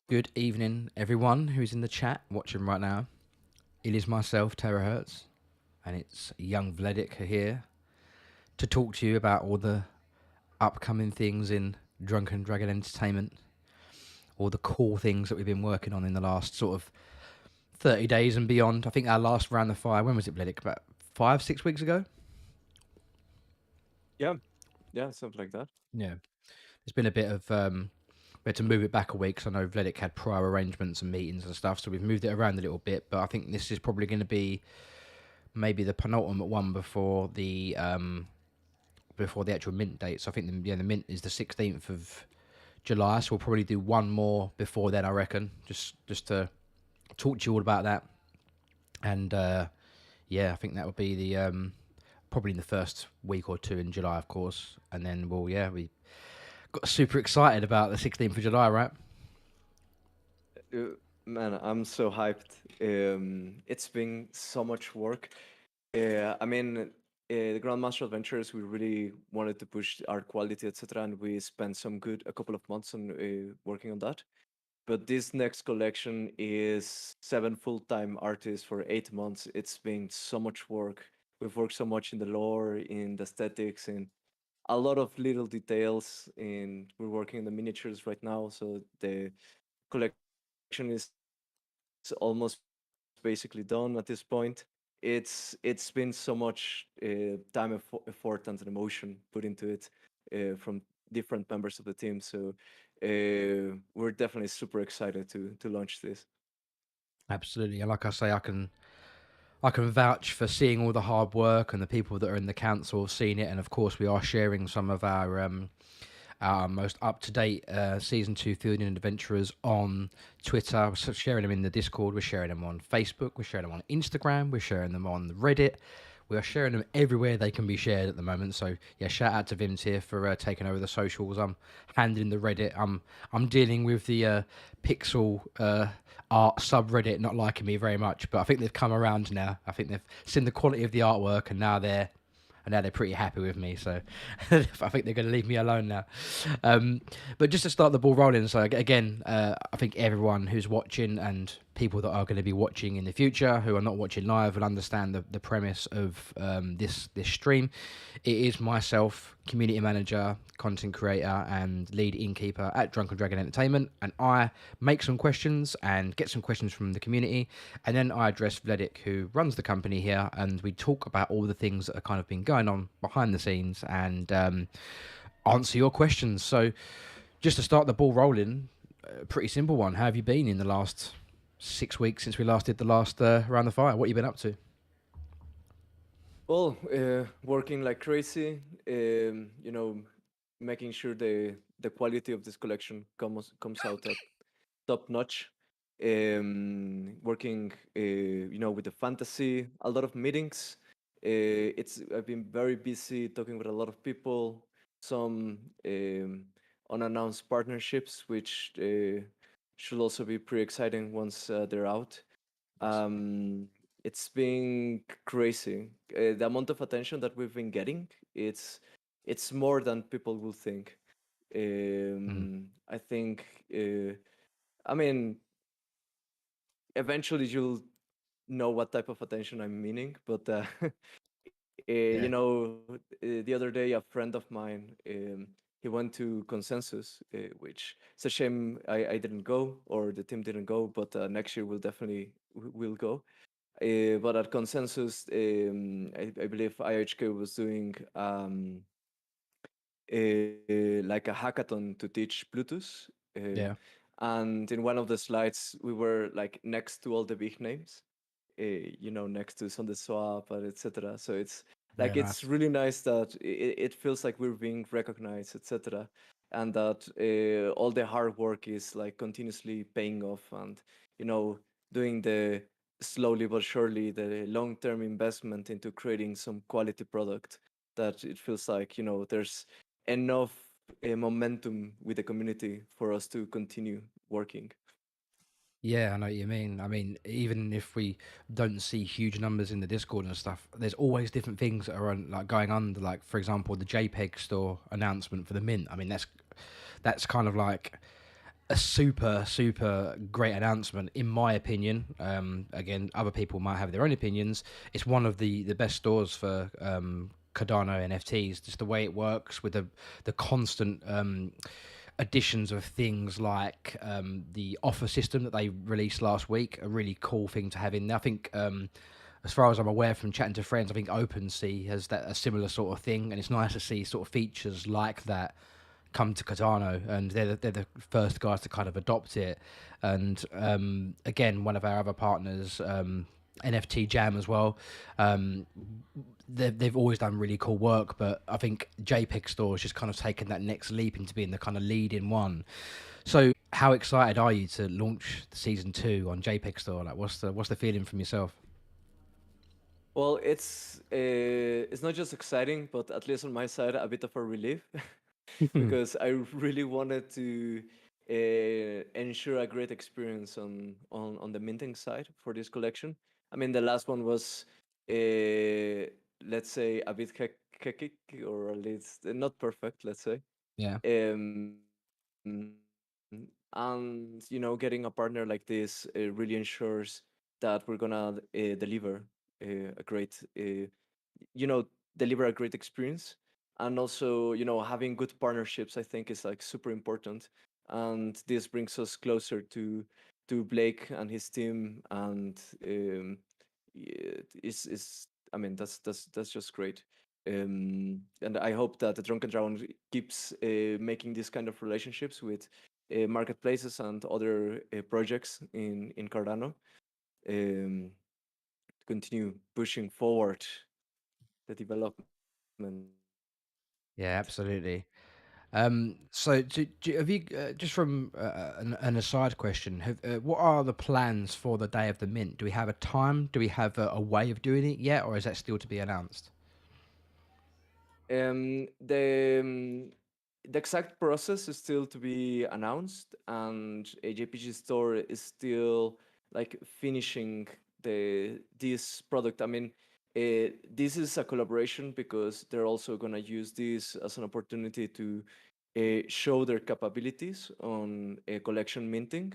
Good evening, everyone who's in the chat watching right now. It is myself, Terahertz, and it's young Vledic here to talk to you about all the upcoming things in Drunken Dragon Entertainment, all the cool things that we've been working on in the last sort of 30 days and beyond. I think our last round of fire, when was it, Vledic? About 5-6 weeks ago? Yeah, something like that. Yeah. There's been a bit of we had to move it back a week because I know Vledic had prior arrangements and meetings and stuff, so we've moved it around a little bit. But I think this is probably going to be maybe the penultimate one before the actual mint date. So I think the mint is the 16th of July, so we'll probably do one more before then, I reckon, just to talk to you all about that. And yeah, I think that would be the probably in the first week or two in July, of course. And then we got super excited about the 16th of July, right? Man, I'm so hyped. It's been so much work. I mean, the Grandmaster Adventures, we really wanted to push art quality, etc., and we spent a couple of months on working on that. But this next collection is 7 full-time artists for 8 months. It's been so much work. We've worked so much in the lore, in the aesthetics, in a lot of little details. And we're working on the miniatures right now, so the collection is almost basically done at this point. It's been so much time, effort, and emotion put into it from different members of the team. So we're definitely super excited to launch this. Absolutely, and like I say, I can vouch for seeing all the hard work, and the people that are in the council have seen it. And of course, we are sharing some of our most up-to-date Season 2 Fielding Adventurers on Twitter. We're sharing them in the Discord, we're sharing them on Facebook, we're sharing them on Instagram, we're sharing them on Reddit, We are sharing them everywhere they can be shared at the moment. So yeah, shout out to Vims here for taking over the socials. I'm handling the Reddit. I'm dealing with the pixel art subreddit not liking me very much, but I think they've come around now. I think they've seen the quality of the artwork, and now they're pretty happy with me. So I think they're going to leave me alone now. But just to start the ball rolling, so again, I think everyone who's watching and people that are going to be watching in the future who are not watching live will understand the premise of this stream. It is myself, community manager, content creator, and lead innkeeper at Drunken Dragon Entertainment, and I make some questions and get some questions from the community, and then I address Vledic, who runs the company here, and we talk about all the things that have kind of been going on behind the scenes and answer your questions. So, just to start the ball rolling, pretty simple one. How have you been in the last 6 weeks since we last did the last Around the Fire? What have you been up to? Well, working like crazy, making sure the quality of this collection comes out at top notch. Working, with the fantasy, a lot of meetings. It's I've been very busy talking with a lot of people. Some unannounced partnerships, which should also be pretty exciting once they're out. Nice. Um, it's been crazy. The amount of attention that we've been getting, it's more than people will think. Mm. I think, I mean, eventually you'll know what type of attention I'm meaning, but Yeah. the other day a friend of mine, he went to Consensus, which it's a shame I didn't go or the team didn't go, but next year we'll definitely will go. But at Consensus, I believe IHK was doing like a hackathon to teach Bluetooth. Yeah. And in one of the slides, we were like next to all the big names, next to Sunday Swap and etc. So Yeah. it's Nice. really nice that it feels like we're being recognized, etc. And that all the hard work is like continuously paying off, and doing the slowly but surely the long-term investment into creating some quality product, that it feels like there's enough momentum with the community for us to continue working. Yeah, I know what you mean. I mean, even if we don't see huge numbers in the Discord and stuff, there's always different things that are like going under. Like, for example, the JPEG Store announcement for the Mint. I mean, that's kind of like a super great announcement in my opinion. Again, other people might have their own opinions. It's one of the best stores for Cardano NFTs. Just the way it works with the constant additions of things like the offer system that they released last week. A really cool thing to have in there. I think. As far as I'm aware from chatting to friends, I think OpenSea has a similar sort of thing, and it's nice to see sort of features like that come to Cardano, and they're the first guys to kind of adopt it. And again, one of our other partners, NFT Jam as well. Um, they've always done really cool work, but I think JPEG Store has just kind of taken that next leap into being the kind of leading one. So, how excited are you to launch season 2 on JPEG Store? Like, what's the feeling from yourself? Well, it's not just exciting, but at least on my side, a bit of a relief, because I really wanted to ensure a great experience on the minting side for this collection. I mean, the last one was, let's say, a bit hectic, or at least not perfect, let's say. Yeah. And getting a partner like this really ensures that we're gonna deliver a great you know deliver a great experience. And also, having good partnerships, I think, is like super important, and this brings us closer to Blake and his team. And is I mean, that's just great. And I hope that the Drunken Dragon keeps making these kind of relationships with marketplaces and other projects in Cardano, um, to continue pushing forward the development. Yeah, absolutely. Have you just from an aside question? What are the plans for the day of the mint? Do we have a time? Do we have a way of doing it yet, or is that still to be announced? Um, the um, the exact process is still to be announced, and a JPG Store is still like finishing the this product. I mean, this is a collaboration because they're also gonna use this as an opportunity to show their capabilities on collection minting.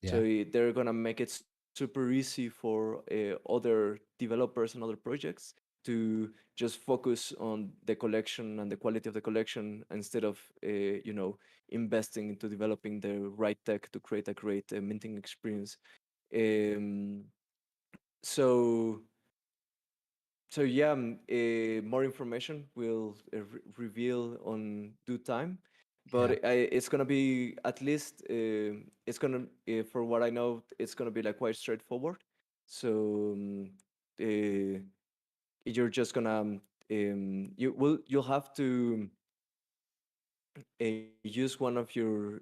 So Yeah. they're gonna make it super easy for other developers and other projects to just focus on the collection and the quality of the collection instead of investing into developing the right tech to create a great minting experience. Um, so so yeah, more information will reveal on due time, but Yeah. it's gonna be at least it's gonna for what I know it's gonna be like quite straightforward. So uh, you're just gonna you'll have to use one of your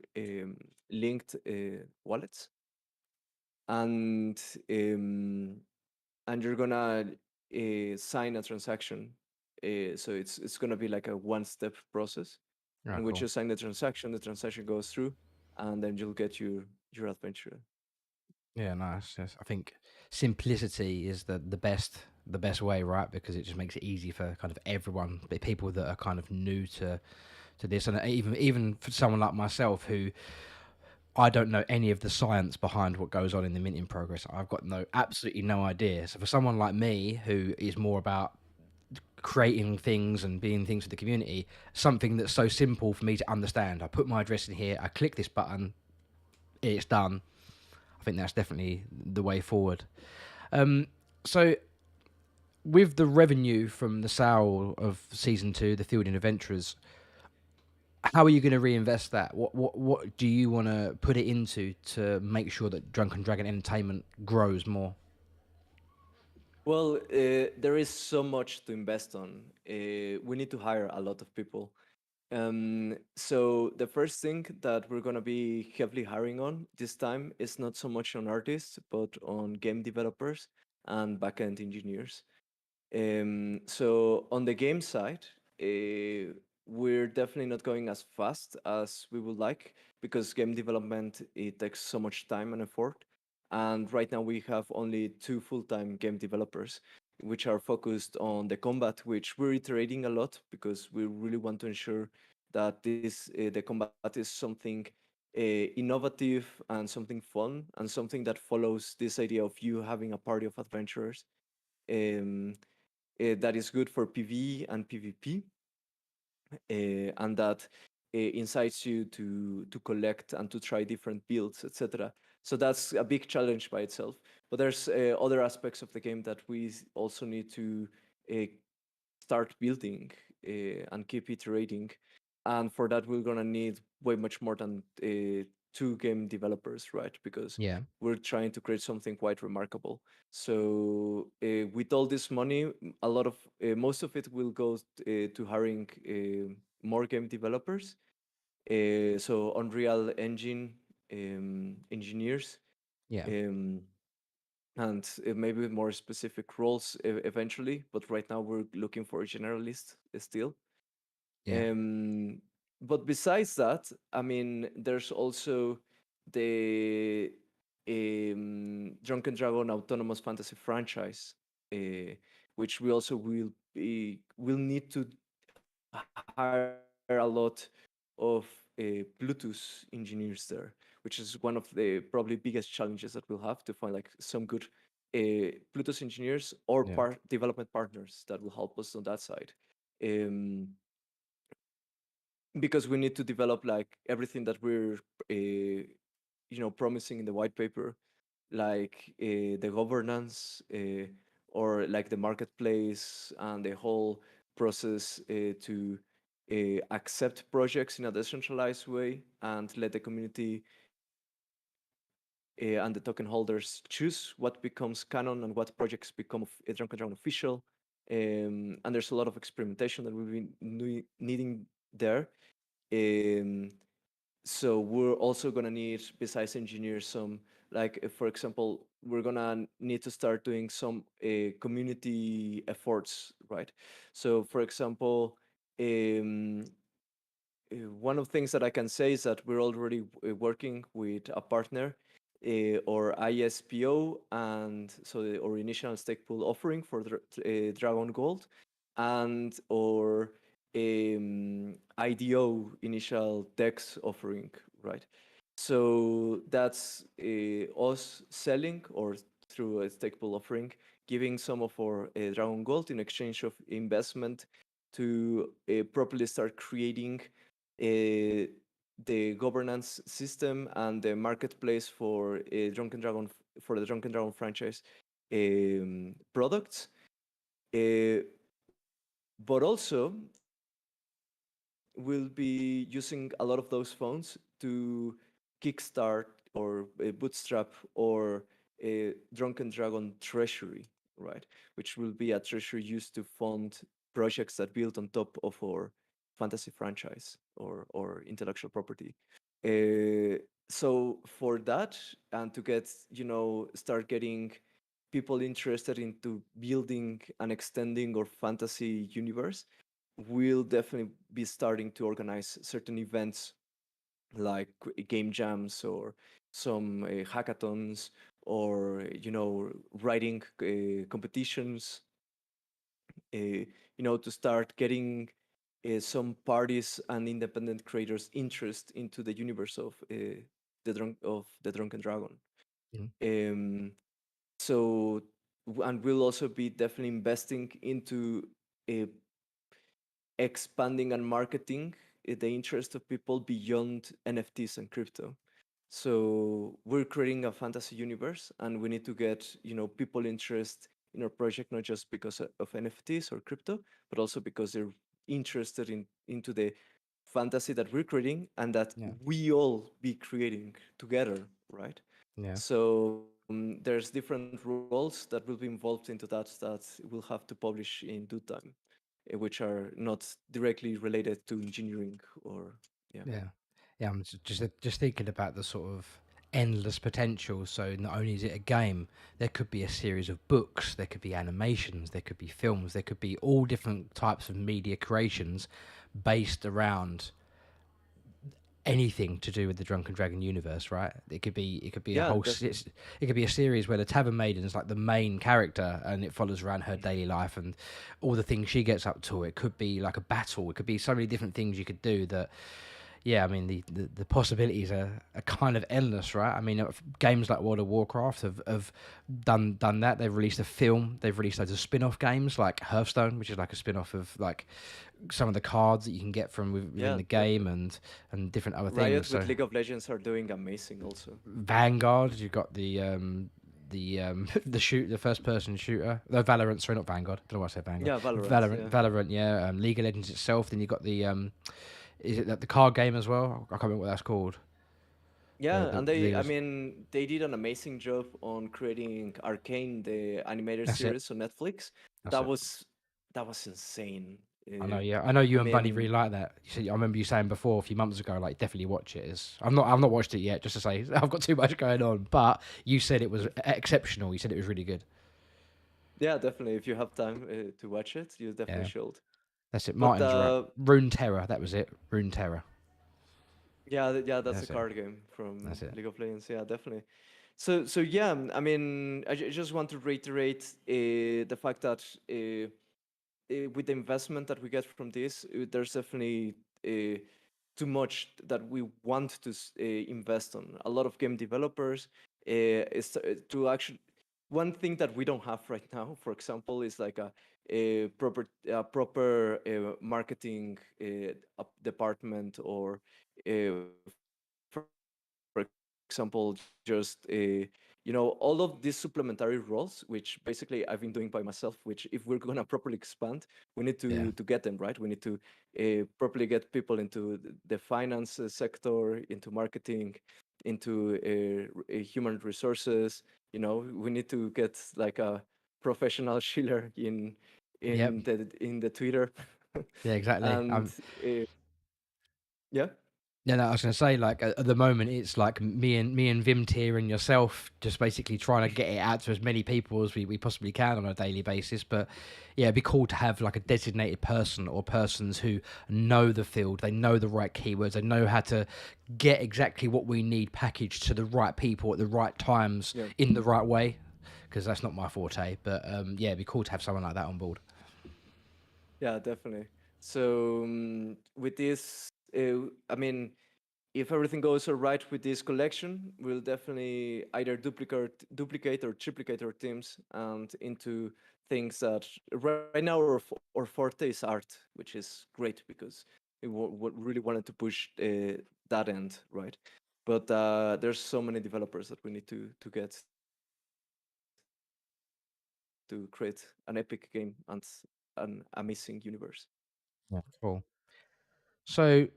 linked wallets, and um, and you're gonna sign a transaction. So it's gonna be like a one-step process Oh, in which cool. you sign the transaction goes through, and then you'll get your adventure. Yeah, nice. Yes. I think simplicity is the best way, right? Because it just makes it easy for kind of everyone, but people that are kind of new to this, and even for someone like myself who I don't know any of the science behind what goes on in the minting progress. I've got absolutely no idea. So for someone like me who is more about creating things and being things for the community, something that's so simple for me to understand. I put my address in here, I click this button, it's done. I think that's definitely the way forward. So with the revenue from the sale of season two, the Fielding Adventurers, how are you going to reinvest that? What do you want to put it into to make sure that Drunken Dragon Entertainment grows more? Well, there is so much to invest on. We need to hire a lot of people. So the first thing that we're gonna be heavily hiring on this time is not so much on artists, but on game developers and backend engineers. So on the game side, we're definitely not going as fast as we would like because game development it takes so much time and effort. And right now we have only two full-time game developers, which are focused on the combat, which we're iterating a lot because we really want to ensure that the combat is something innovative and something fun and something that follows this idea of you having a party of adventurers. Um, that is good for PvE and PvP, and that incites you to collect and to try different builds, etc. So that's a big challenge by itself. But there's other aspects of the game that we also need to uh, start building and keep iterating. And for that, we're gonna need way much more than two game developers, right? Because Yeah, we're trying to create something quite remarkable. So with all this money, a lot of most of it will go to hiring more game developers. So Unreal Engine engineers. yeah, Um, and maybe with more specific roles eventually. But right now we're looking for a generalist still. yeah, Um, but besides that, I mean, there's also the Drunken Dragon Autonomous Fantasy franchise, uh, which we also will need to hire a lot of Bluetooth engineers there, which is one of the probably biggest challenges that we'll have to find like some good Bluetooth engineers or yeah, development partners that will help us on that side. Um, because we need to develop like everything that we're promising in the white paper, like the governance or like the marketplace and the whole process to accept projects in a decentralized way and let the community and the token holders choose what becomes canon and what projects become Drunken Dragon official. And there's a lot of experimentation that we've been needing there. Um, so we're also gonna need, besides engineers, some, like for example, we're gonna need to start doing some community efforts, right? So for example, um, one of the things that I can say is that we're already working with a partner, or ISPO, and so our initial stake pool offering for Dragon Gold, and or IDO, initial DEX offering, right? So that's us selling, or through a stake pool offering, giving some of our Dragon Gold in exchange of investment to properly start creating uh, the governance system and the marketplace for for the Drunken Dragon franchise products. Uh, but also, we'll be using a lot of those funds to kickstart or bootstrap or Drunken Dragon treasury, right? Which will be a treasury used to fund projects that build on top of our fantasy franchise or intellectual property. So for that, and to get, start getting people interested into building and extending our fantasy universe, we'll definitely be starting to organize certain events like game jams or some hackathons, or writing competitions, to start getting some parties and independent creators interest into the universe of the Drunken Dragon. Mm. Um, so and we'll also be definitely investing into uh, expanding and marketing the interest of people beyond NFTs and crypto. So we're creating a fantasy universe, and we need to get people interest in our project, not just because of NFTs or crypto, but also because they're interested into the fantasy that we're creating and that Yeah. we all be creating together, right? Yeah. So there's different roles that will be involved into that we'll have to publish in due time, which are not directly related to engineering or yeah. Yeah, yeah. I'm just thinking about the sort of endless potential. So not only is it a game, there could be a series of books, there could be animations, there could be films, there could be all different types of media creations based around anything to do with the Drunken Dragon universe, right? It could be a Yeah, whole definitely. it could be a series where the Tavern Maiden is like the main character and it follows around her daily life and all the things she gets up to. It could be like a battle. It could be so many different things you could do that. Yeah, I mean the possibilities are kind of endless, right? I mean, games like World of Warcraft have done that. They've released a film. They've released loads of spin-off games like Hearthstone, which is like a spin-off of like some of the cards that you can get from within Yeah, the game definitely. and different other things. Riot So with League of Legends are doing amazing also. Vanguard, you've got the first person shooter. No, Valorant, sorry, not Vanguard. I don't know why I said Vanguard. Yeah, Valorant. Valorant, Yeah. Valorant, yeah. League of Legends itself. Then you've got the is it the card game as well? I can't remember what that's called. Yeah, The and League I of, mean, they did an amazing job on creating Arcane, the animated that's it. series on Netflix. That's That it. was that was insane. I know, yeah. I know I you and Bunny really mean, like that. You said, I remember you saying before a few months ago, like definitely watch it. I've not watched it yet, just to say I've got too much going on. But you said it was exceptional. You said it was really good. yeah, definitely. If you have time to watch it, you definitely Yeah, should. that's it. But Martin's right. Rune Terror, that was it. Rune Terror. yeah, yeah, that's a That's it. card game from That's it. League of Legends. Yeah, definitely. So yeah, I mean, I just want to reiterate the fact that with the investment that we get from this, there's definitely too much that we want to invest on. A lot of game developers is to actually. One thing that we don't have right now, for example, is like a proper marketing department, or for example, just all of these supplementary roles, which basically I've been doing by myself. Which, if we're gonna properly expand, we need to get them right. We need to Yeah. properly get people into the finance sector, into marketing, into human resources. We need to get like a professional Schiller Yep. in the Twitter, Yeah. Exactly. and Yeah. Yeah, no, I was gonna say, like, at the moment, it's like me and Vimtier and yourself just basically trying to get it out to as many people as we possibly can on a daily basis. But yeah, it'd be cool to have like a designated person or persons who know the field, they know the right keywords, they know how to get exactly what we need packaged to the right people at the right times Yeah. in the right way. Because that's not my forte, but yeah, it'd be cool to have someone like that on board. Yeah, definitely. So with this, I mean, if everything goes all right with this collection, we'll definitely either duplicate or triplicate our teams and into things that right now our forte is art, which is great because we really wanted to push that end, right? But there's so many developers that we need to get to create an epic game and an amazing universe. Yeah, cool. So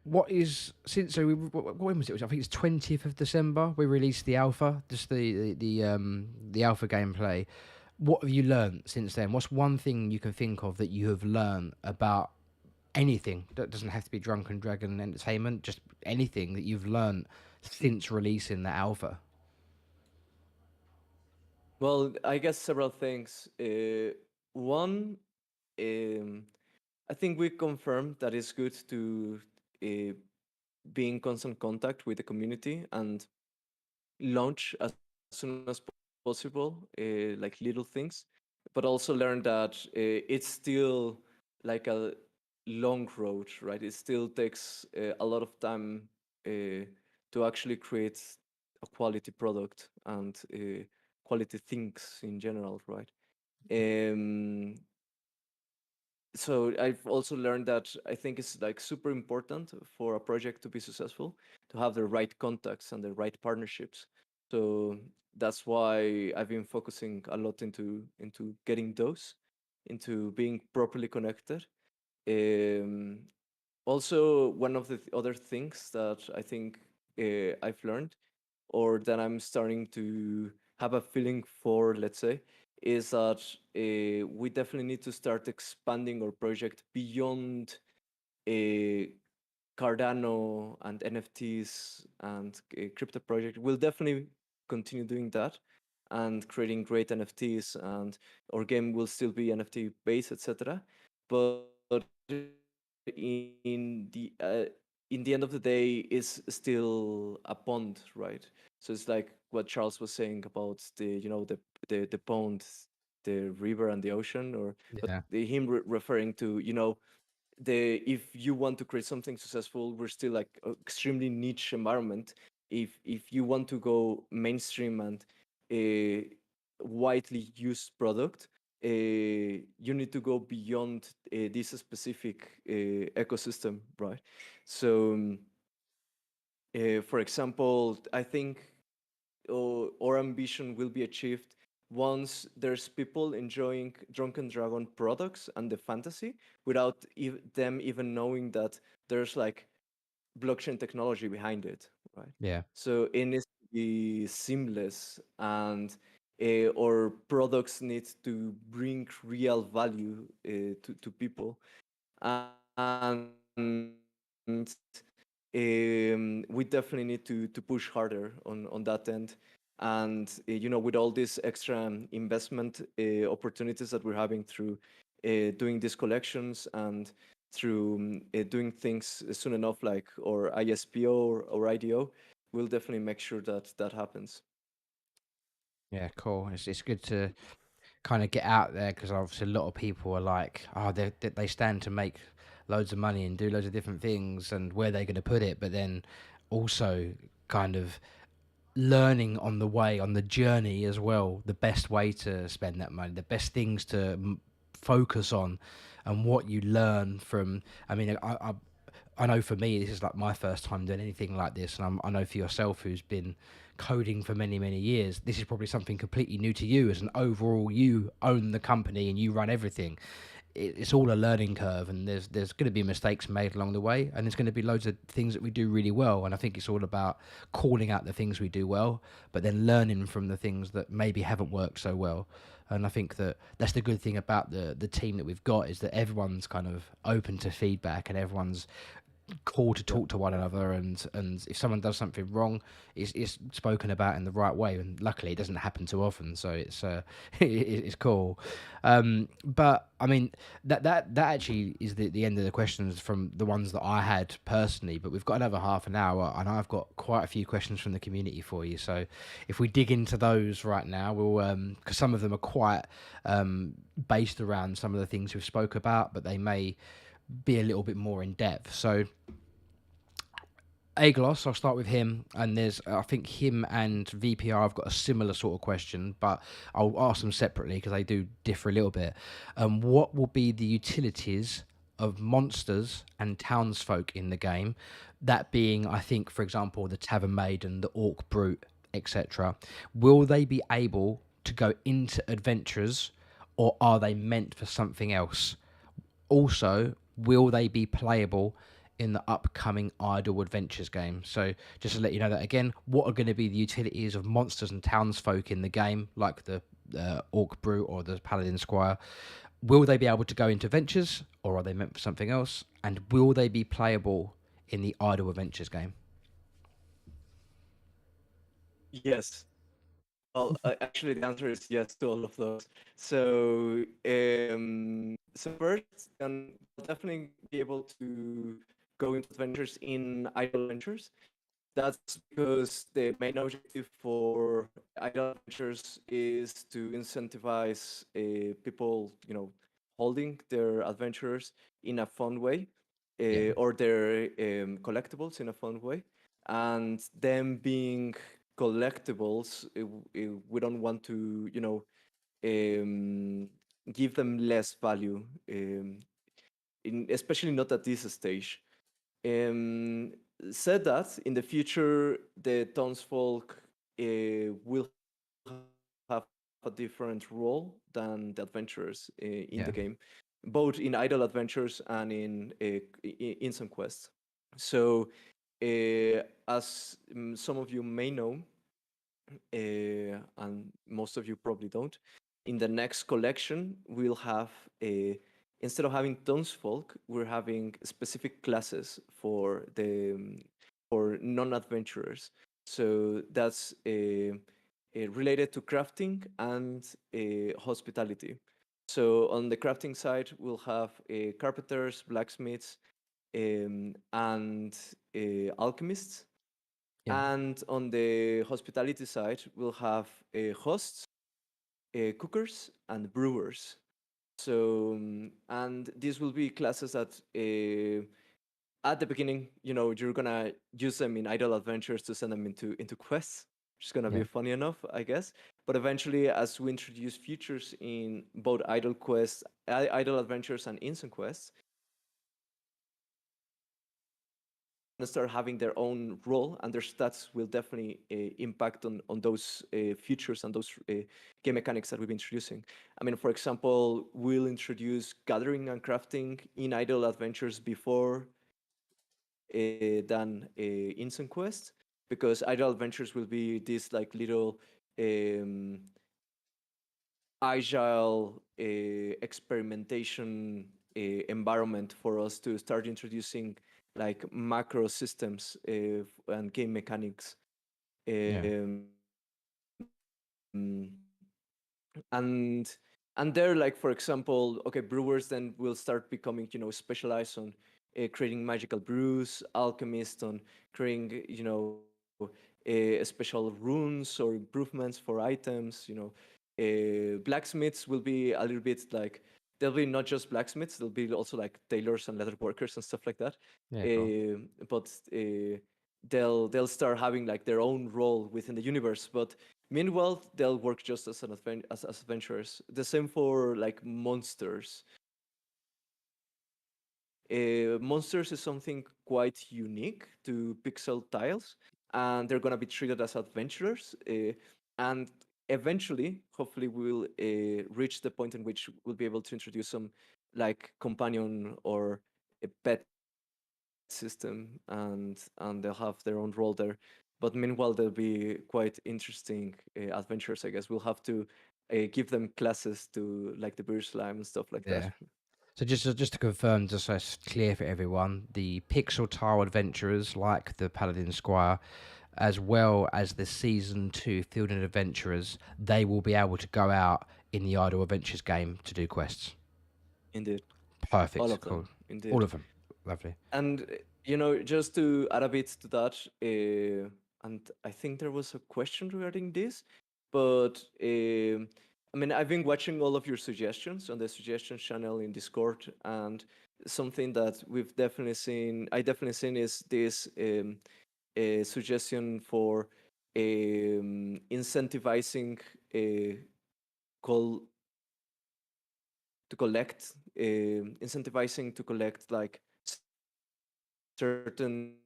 what is since so when was it? I think it's 20th of December. We released the alpha, just the alpha gameplay. What have you learned since then? What's one thing you can think of that you have learned about anything? That doesn't have to be Drunken Dragon Entertainment. Just anything that you've learned since releasing the alpha. Well, I guess several things. One, um, I think we confirmed that it's good to uh, be in constant contact with the community and launch as soon as possible, like little things, but also learn that it's still like a long road, right? It still takes a lot of time to actually create a quality product and quality things in general, right? Um, so I've also learned that I think it's like super important for a project to be successful to have the right contacts and the right partnerships. So that's why I've been focusing a lot into getting those, into being properly connected. Um, Also, one of the other things that I think I've learned, or that I'm starting to have a feeling for, let's say, is that we definitely need to start expanding our project beyond uh, Cardano and NFTs and crypto project. We'll definitely continue doing that and creating great NFTs, and our game will still be NFT based, etc. But in the end of the day, is still a pond, right? So it's like what Charles was saying about the pond, the river and the ocean, or but Yeah, him referring to the if you want to create something successful, we're still like a extremely niche environment. If you want to go mainstream and a widely used product, you need to go beyond this specific ecosystem, right? So for example, I think our ambition will be achieved once there's people enjoying Drunken Dragon products and the fantasy without them even knowing that there's like blockchain technology behind it, right? yeah, So it needs to be seamless, and our products need to bring real value to people, and we definitely need to push harder on that end. And with all these extra investment opportunities that we're having through doing these collections and through doing things soon enough, like or ISPO or IDO, we'll definitely make sure that that happens. yeah. Cool. It's good to kind of get out there because obviously a lot of people are like, oh, they stand to make loads of money and do loads of different things, and where they're going to put it, but then also kind of learning on the way, on the journey as well, the best way to spend that money, the best things to focus on, and what you learn from. I mean, I know for me, this is like my first time doing anything like this, and I know for yourself, who's been coding for many, many years, this is probably something completely new to you. As an overall, you own the company and you run everything. it's all a learning curve, and there's going to be mistakes made along the way, and there's going to be loads of things that we do really well. And I think it's all about calling out the things we do well, but then learning from the things that maybe haven't worked so well. And I think that that's the good thing about the team that we've got, is that everyone's kind of open to feedback, and everyone's cool to Yeah. talk to one another, and if someone does something wrong, it's spoken about in the right way, and luckily it doesn't happen too often, so it's it's cool. But I mean, that actually is the end of the questions from the ones that I had personally, but we've got another half an hour, and I've got quite a few questions from the community for you. So if we dig into those right now, we'll because some of them are quite based around some of the things we've spoke about, but they may be a little bit more in depth. So Aglos, I'll start with him, and there's I think him and VPR have got a similar sort of question, but I'll ask them separately because they do differ a little bit. What will be the utilities of monsters and townsfolk in the game? That being, I think, for example, the Tavern Maiden, the Orc Brute, etc. Will they be able to go into adventures, or are they meant for something else? Also, will they be playable in the upcoming Idle Adventures game? So, just to let you know that again, what are going to be the utilities of monsters and townsfolk in the game, like the Orc Brute or the Paladin Squire? Will they be able to go into adventures, or are they meant for something else? And will they be playable in the Idle Adventures game? Yes. Well, actually, the answer is yes to all of those. So first, they'll definitely be able to go into adventures in idle adventures. That's because the main objective for idle adventures is to incentivize people, holding their adventures in a fun way, Yeah, or their collectibles in a fun way, and them being collectibles, we don't want to, um, give them less value, especially not at this stage. Um, Said that, in the future, the townsfolk will have a different role than the adventurers in the game, both yeah, in idle adventures and in some quests. So, as some of you may know, and most of you probably don't, in the next collection, we'll have instead of having townsfolk, we're having specific classes for the for non-adventurers. So that's related to crafting and hospitality. So on the crafting side, we'll have carpenters, blacksmiths, and alchemists. yeah, And on the hospitality side, we'll have hosts, cookers, and brewers. So, and these will be classes that at the beginning, you're gonna use them in idle adventures to send them into quests, which is gonna yeah, be funny enough, I guess. But eventually, as we introduce features in both idle quests, idle adventures, and instant quests, gonna start having their own role, and their stats will definitely impact on those features and those game mechanics that we've been introducing. I mean, for example, we'll introduce gathering and crafting in idle adventures before than instant quest, because idle adventures will be this like little um, agile experimentation environment for us to start introducing like macro systems and game mechanics. yeah, Um, and and there, like, for example, okay, brewers then will start becoming, specialized on creating magical brews, alchemists on creating, special runes or improvements for items. Blacksmiths will be a little bit like, they'll be not just blacksmiths, they'll be also like tailors and leather workers and stuff like that. yeah, cool. But they'll start having like their own role within the universe. But meanwhile, they'll work just as as adventurers. The same for like monsters. Monsters is something quite unique to pixel tiles, and they're gonna be treated as adventurers. And eventually, hopefully, we'll reach the point in which we'll be able to introduce some like companion or a pet system, and they'll have their own role there. But meanwhile, they'll be quite interesting adventures. I guess we'll have to give them classes to like the beer slime and stuff like that. Yeah. So just to confirm, just so it's clear for everyone, the pixel tile adventurers like the Paladin Squire, as well as the season 2 Field and Adventurers, they will be able to go out in the Idle Adventures game to do quests. Indeed, all Perfect. of Cool. them. All Indeed. of them. Lovely. And just to add a bit to that, and I think there was a question regarding this, but I mean, I've been watching all of your suggestions on the suggestions channel in Discord, and something that I definitely seen is this a suggestion for incentivizing call to collect, incentivizing to collect like certain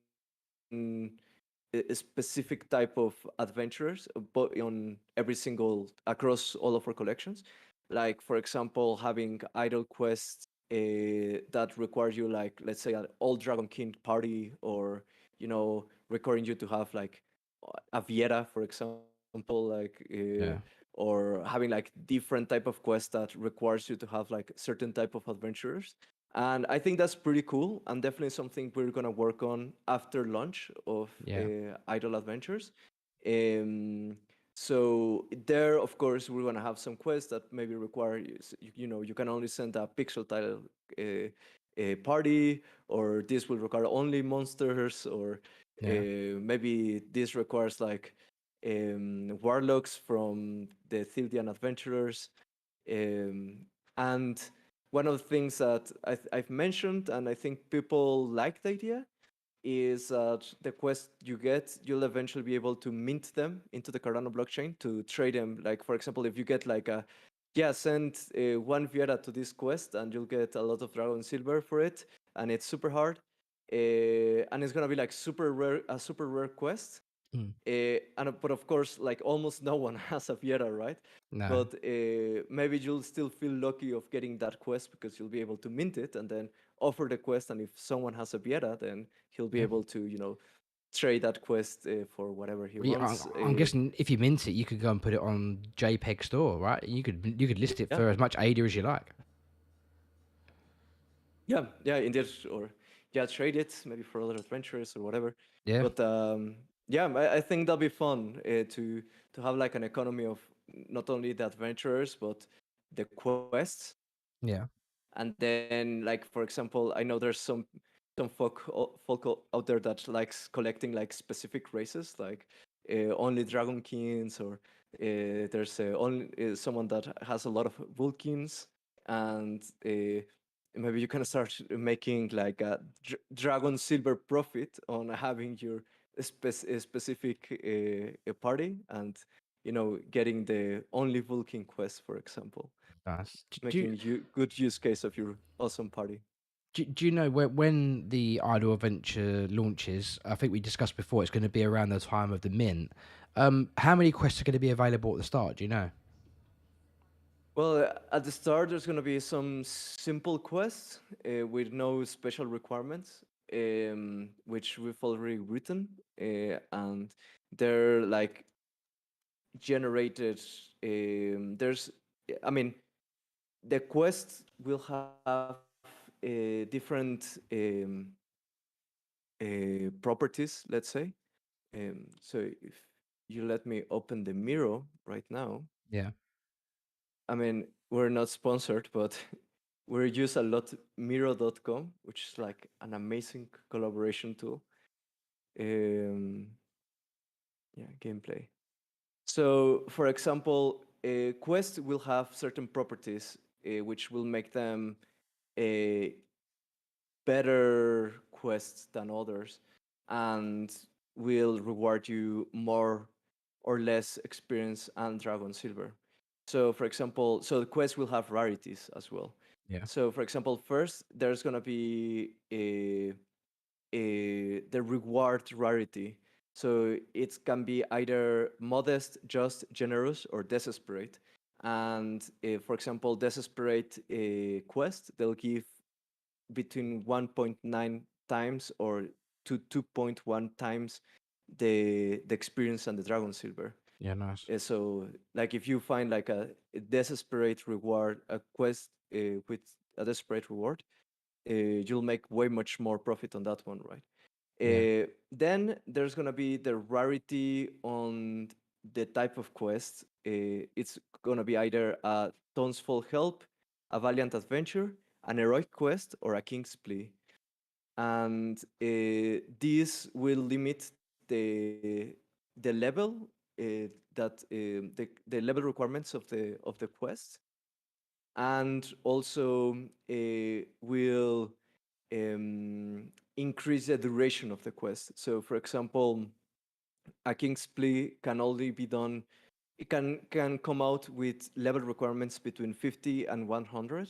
a specific type of adventurers, but on every single across all of our collections. Like for example, having idle quests that require you, like let's say an old Dragon King party, or requiring you to have like a Viera, for example, like Yeah. or having like different type of quests that requires you to have like certain type of adventurers. And I think that's pretty cool, and definitely something we're gonna work on after launch of Yeah. Idle Adventures. Um, so there, of course, we're gonna have some quests that maybe require you can only send a pixel tile a party, or this will require only monsters, or Yeah. maybe this requires like warlocks from the Thildian adventurers. Um, and one of the things that I've mentioned, and I think people like the idea, is that the quest you get, you'll eventually be able to mint them into the Cardano blockchain to trade them. Like, for example, if you get like send one Viera to this quest and you'll get a lot of Dragon Silver for it, and it's super hard. And it's gonna be like a super rare quest. Mm. But of course, like almost no one has a Viera, right? No. But maybe you'll still feel lucky of getting that quest because you'll be able to mint it and then offer the quest. And if someone has a Viera, then he'll be Yeah. able to, trade that quest for whatever he Well, yeah, wants. I'm guessing if you mint it, you could go and put it on JPG Store, right? You could list it Yeah, for as much ADA as you like. yeah, indeed. Or yeah, trade it maybe for other adventures or whatever. Yeah. But yeah, I think that'll be fun to have like an economy of not only the adventurers but the quests. Yeah. And then, like for example, I know there's some folk out there that likes collecting like specific races, like only Dragon Kings, or there's only someone that has a lot of Vulcans, and maybe you can start making like a Dragon Silver profit on having your specific party, and getting the only Vulcan quest, for example, Nice. making you good use case of your awesome party. Do you know when the Idle Adventure launches? I think we discussed before it's going to be around the time of the mint. How many quests are going to be available at the start? Do you know? Well, at the start, there's going to be some simple quests with no special requirements, which we've already written, and they're like generated. There's, I mean, the quests will have different properties, let's say. So if you let me open the Miro right now, Yeah. I mean, we're not sponsored, but we use a lot Miro.com, which is like an amazing collaboration tool. Um, yeah, gameplay. So, for example, a quest will have certain properties which will make them a better quests than others, and will reward you more or less experience and Dragon Silver. So, for example, the quest will have rarities as well. Yeah. So, for example, first there's gonna be the reward rarity. So it can be either modest, just, generous, or desperate. And for example, desperate quest, they'll give between 1.9 times or to 2.1 times the experience and the dragon silver. Yeah, nice. So like if you find like a desperate reward, a quest with a desperate reward, you'll make way much more profit on that one, right? Yeah, Then there's gonna be the rarity on the type of quest. It's gonna be either a townsfolk help, a valiant adventure, an heroic quest, or a king's plea. And this will limit the level that the level requirements of the quest, and also will increase the duration of the quest. So, for example, a king's plea can only be done. It can come out with level requirements between 50 and 100,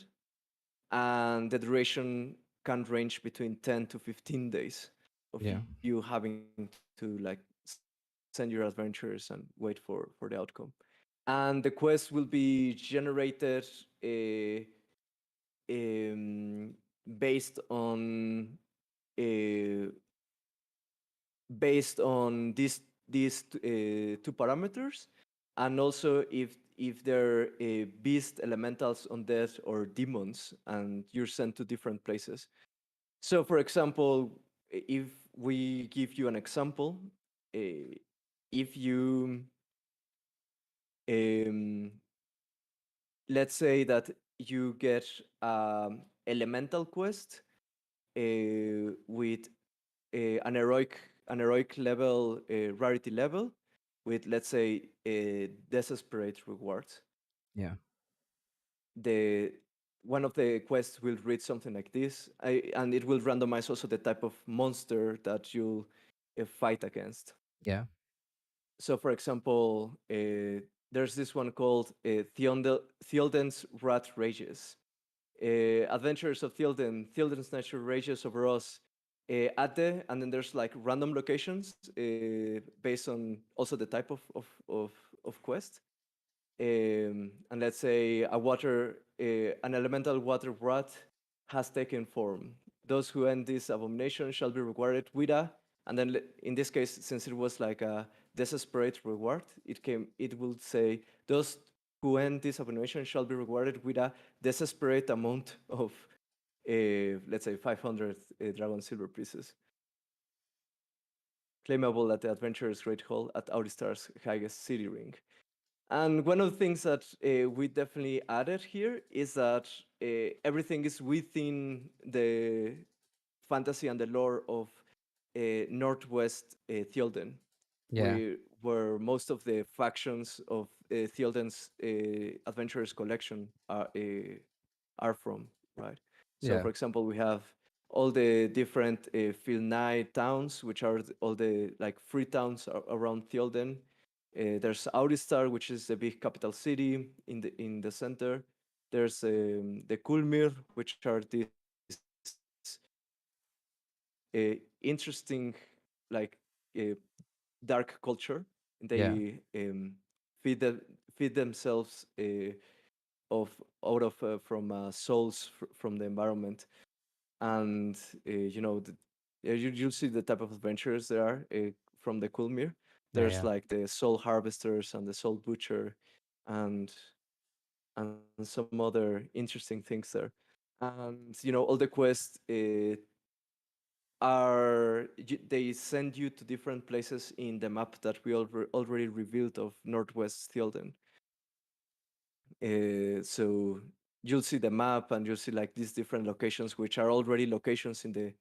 and the duration can range between 10 to 15 days of yeah, you having to like send your adventures and wait for the outcome. And the quest will be generated uh, um, based on uh, these two parameters, and also if they're beast, elementals, undead, or demons, and you're sent to different places. So, for example, if we give you an example, if you um, let's say that you get elemental quest with an heroic level rarity level with, let's say, desperate rewards. yeah, The One of the quests will read something like this, and it will randomize also the type of monster that you'll fight against. yeah, So, for example, there's this one called Theoden's Rat Rages. Adventures of Theoden's nature rages over us at and then there's like random locations based on also the type of quest. And let's say an elemental water rat has taken form. Those who end this abomination shall be rewarded with a, and then in this case, since it was like a desperate reward, it will say those who end this abomination shall be rewarded with a desperate amount of, let's say, 500 dragon silver pieces, claimable at the adventurer's great hall at Auristar's highest city ring. And one of the things that we definitely added here is that everything is within the fantasy and the lore of Northwest Theoden, yeah, where most of the factions of Theoden's Adventurers collection are from, right? So, yeah, for example, we have all the different Filnai towns, which are all the like free towns around Theoden. There's Auristar, which is the big capital city in the center. There's the Kulmir, which are these interesting, like uh, dark culture. yeah, They feed the, feed themselves of out of from souls from the environment, and you'll see the type of adventures there are from the Kulmir. yeah, There's yeah, like the soul harvesters and the soul butcher, and some other interesting things there. And all the quests they send you to different places in the map that we already revealed of Northwest Theoden. So you'll see the map and you'll see like these different locations, which are already locations in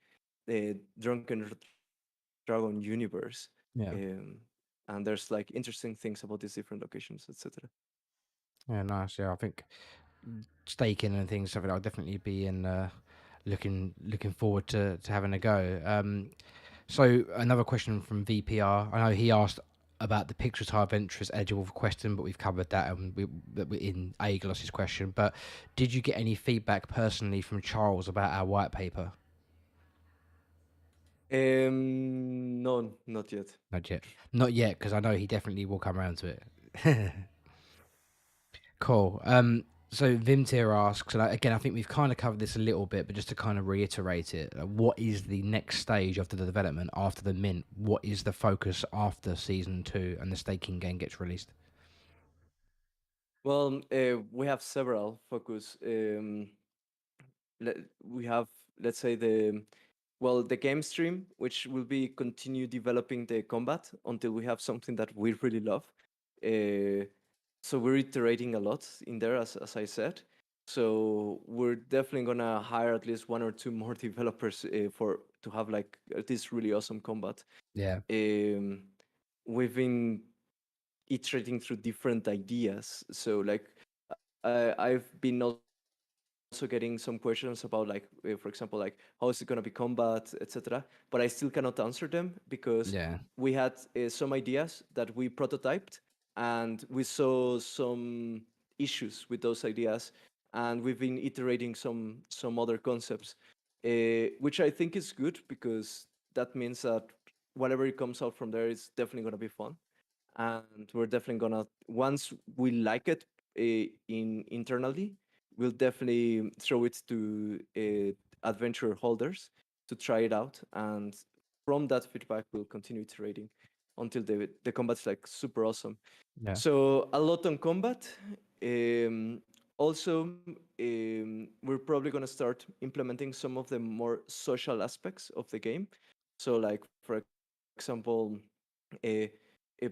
the Drunken Dragon universe. yeah, Um, and there's like interesting things about these different locations, etc. yeah. Nice. Yeah, I think staking and things stuff like that, I'll definitely be in looking forward to having a go. So another question from VPR. I know he asked about the Picture Tile Adventurers eligible for question, but we've covered that in Agloss's question. But did you get any feedback personally from Charles about our white paper? No, not yet. Not yet. Not yet, because I know he definitely will come around to it. Cool. So Vimtir asks, and again, I think we've kind of covered this a little bit, but just to kind of reiterate it, what is the next stage after the development, after the mint? What is the focus after season 2 and the staking game gets released? Well, we have several focus. We have, let's say, the game stream, which will be continue developing the combat until we have something that we really love. Uh, so we're iterating a lot in there, as I said. So we're definitely gonna hire at least one or two more developers for to have like this really awesome combat. Yeah. Um, we've been iterating through different ideas. So like I've been also getting some questions about like, for example, like how is it gonna be combat, etc. But I still cannot answer them because we Yeah. had some ideas that we prototyped and we saw some issues with those ideas, and we've been iterating some other concepts, which I think is good because that means that whatever it comes out from there is definitely gonna be fun, and we're definitely gonna once we like it in internally, we'll definitely throw it to adventure holders to try it out, and from that feedback we'll continue iterating until the combat's like super awesome. Yeah. So a lot on combat. Also, we're probably going to start implementing some of the more social aspects of the game. So like for example, uh,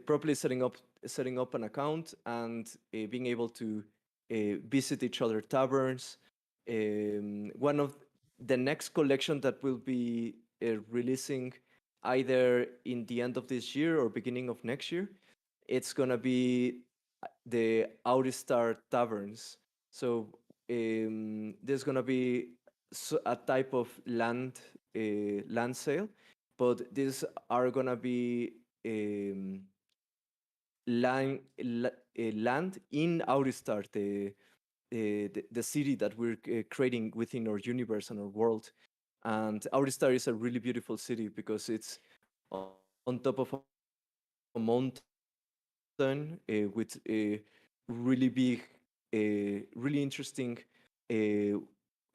properly setting up an account and being able to visit each other taverns. One of the next collection that will be releasing either in the end of this year or beginning of next year, it's gonna be the Outstar taverns. So there's gonna be a type of land sale, but these are gonna be um, land in Outstar, the city that we're creating within our universe and our world. And Outstar is a really beautiful city because it's on top of a mountain with a really big, really interesting uh,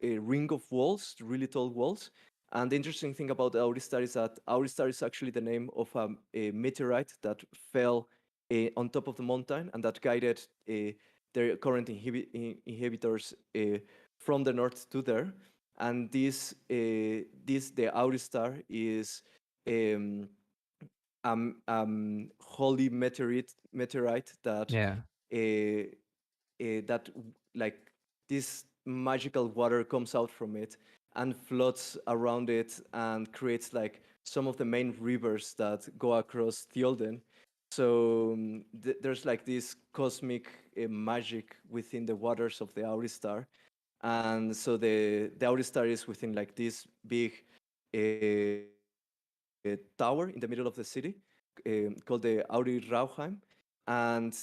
a ring of walls, really tall walls. And the interesting thing about Auristar is that Auristar is actually the name of a meteorite that fell on top of the mountain and that guided their current inhibitors from the north to there. And the Auristar is um, holy meteorite that Yeah. uh, like this magical water comes out from it and floats around it and creates like some of the main rivers that go across Theolden. So there's like this cosmic magic within the waters of the Auristar, and so the Auristar is within like this big tower in the middle of the city called the Auri Rauheim, and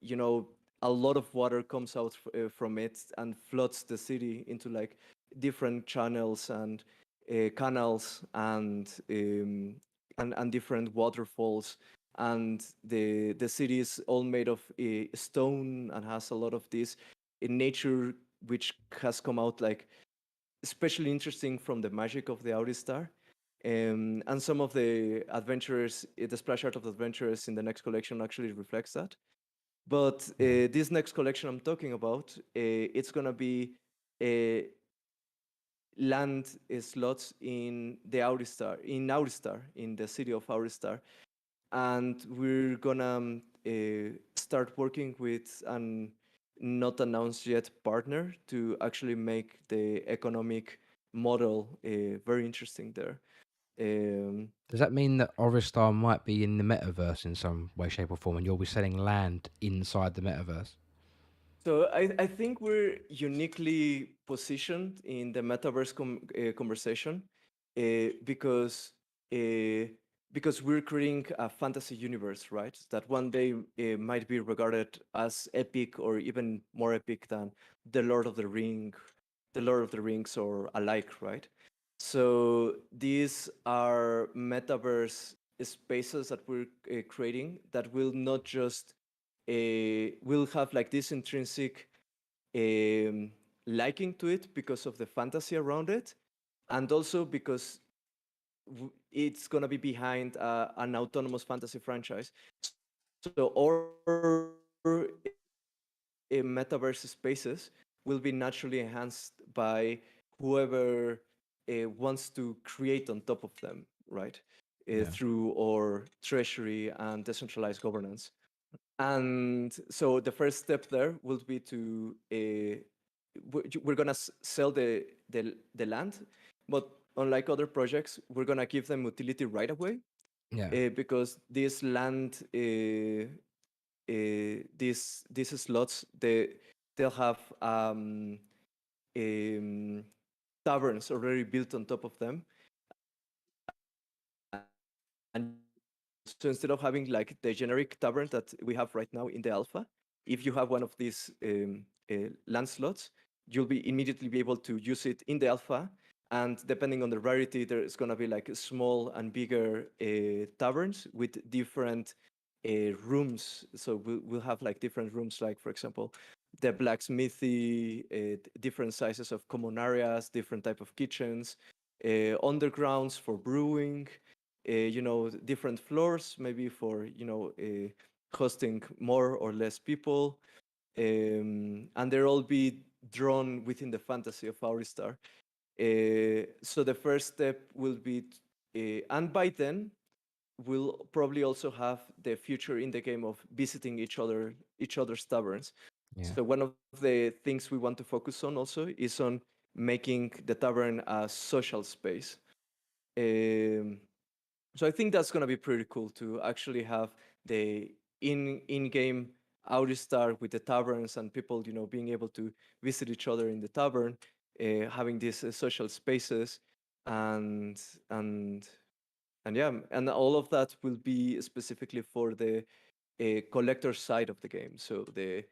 you know, a lot of water comes out from it and floods the city into like different channels and canals and different waterfalls, and the city is all made of stone and has a lot of this in nature which has come out like especially interesting from the magic of the Auristar. And some of the adventurers, the splash art of the adventurers in the next collection actually reflects that. But Yeah. this next collection I'm talking about, it's gonna be uh, land slots in the Auristar, in the city of Auristar, and we're gonna start working with an not announced yet partner to actually make the economic model very interesting there. Um, Does that mean that Oristar might be in the metaverse in some way, shape, or form, and you'll be selling land inside the metaverse? so I think we're uniquely positioned in the metaverse conversation because uh, because we're creating a fantasy universe, right? That one day might be regarded as epic or even more epic than the Lord of the Rings or alike, right? So these are metaverse spaces that we're creating that will not just will have like this intrinsic um, liking to it because of the fantasy around it, and also because it's gonna be behind an autonomous fantasy franchise. So our metaverse spaces will be naturally enhanced by whoever wants to create on top of them, right? Yeah. Through our treasury and decentralized governance. And so the first step there will be to we're gonna sell the land, but unlike other projects, we're gonna give them utility right away Yeah. because this land, these slots, they'll have um, taverns already built on top of them, and you can so instead of having like the generic tavern that we have right now in the alpha, if you have one of these land slots, you'll be immediately be able to use it in the alpha. And depending on the rarity, there's going to be like small and bigger taverns with different rooms. So we'll have like different rooms, like for example, the blacksmithy, different sizes of common areas, different type of kitchens, undergrounds for brewing, different floors, maybe for, hosting more or less people. And they'll all be drawn within the fantasy of Auristar. So the first step will be, and by then, we'll probably also have the future in the game of visiting each other's taverns. Yeah. So one of the things we want to focus on also is on making the tavern a social space. Um, so I think that's gonna be pretty cool to actually have the in-game Auristar with the taverns and people, being able to visit each other in the tavern, having these social spaces, and and and yeah, and all of that will be specifically for the collector side of the game. So the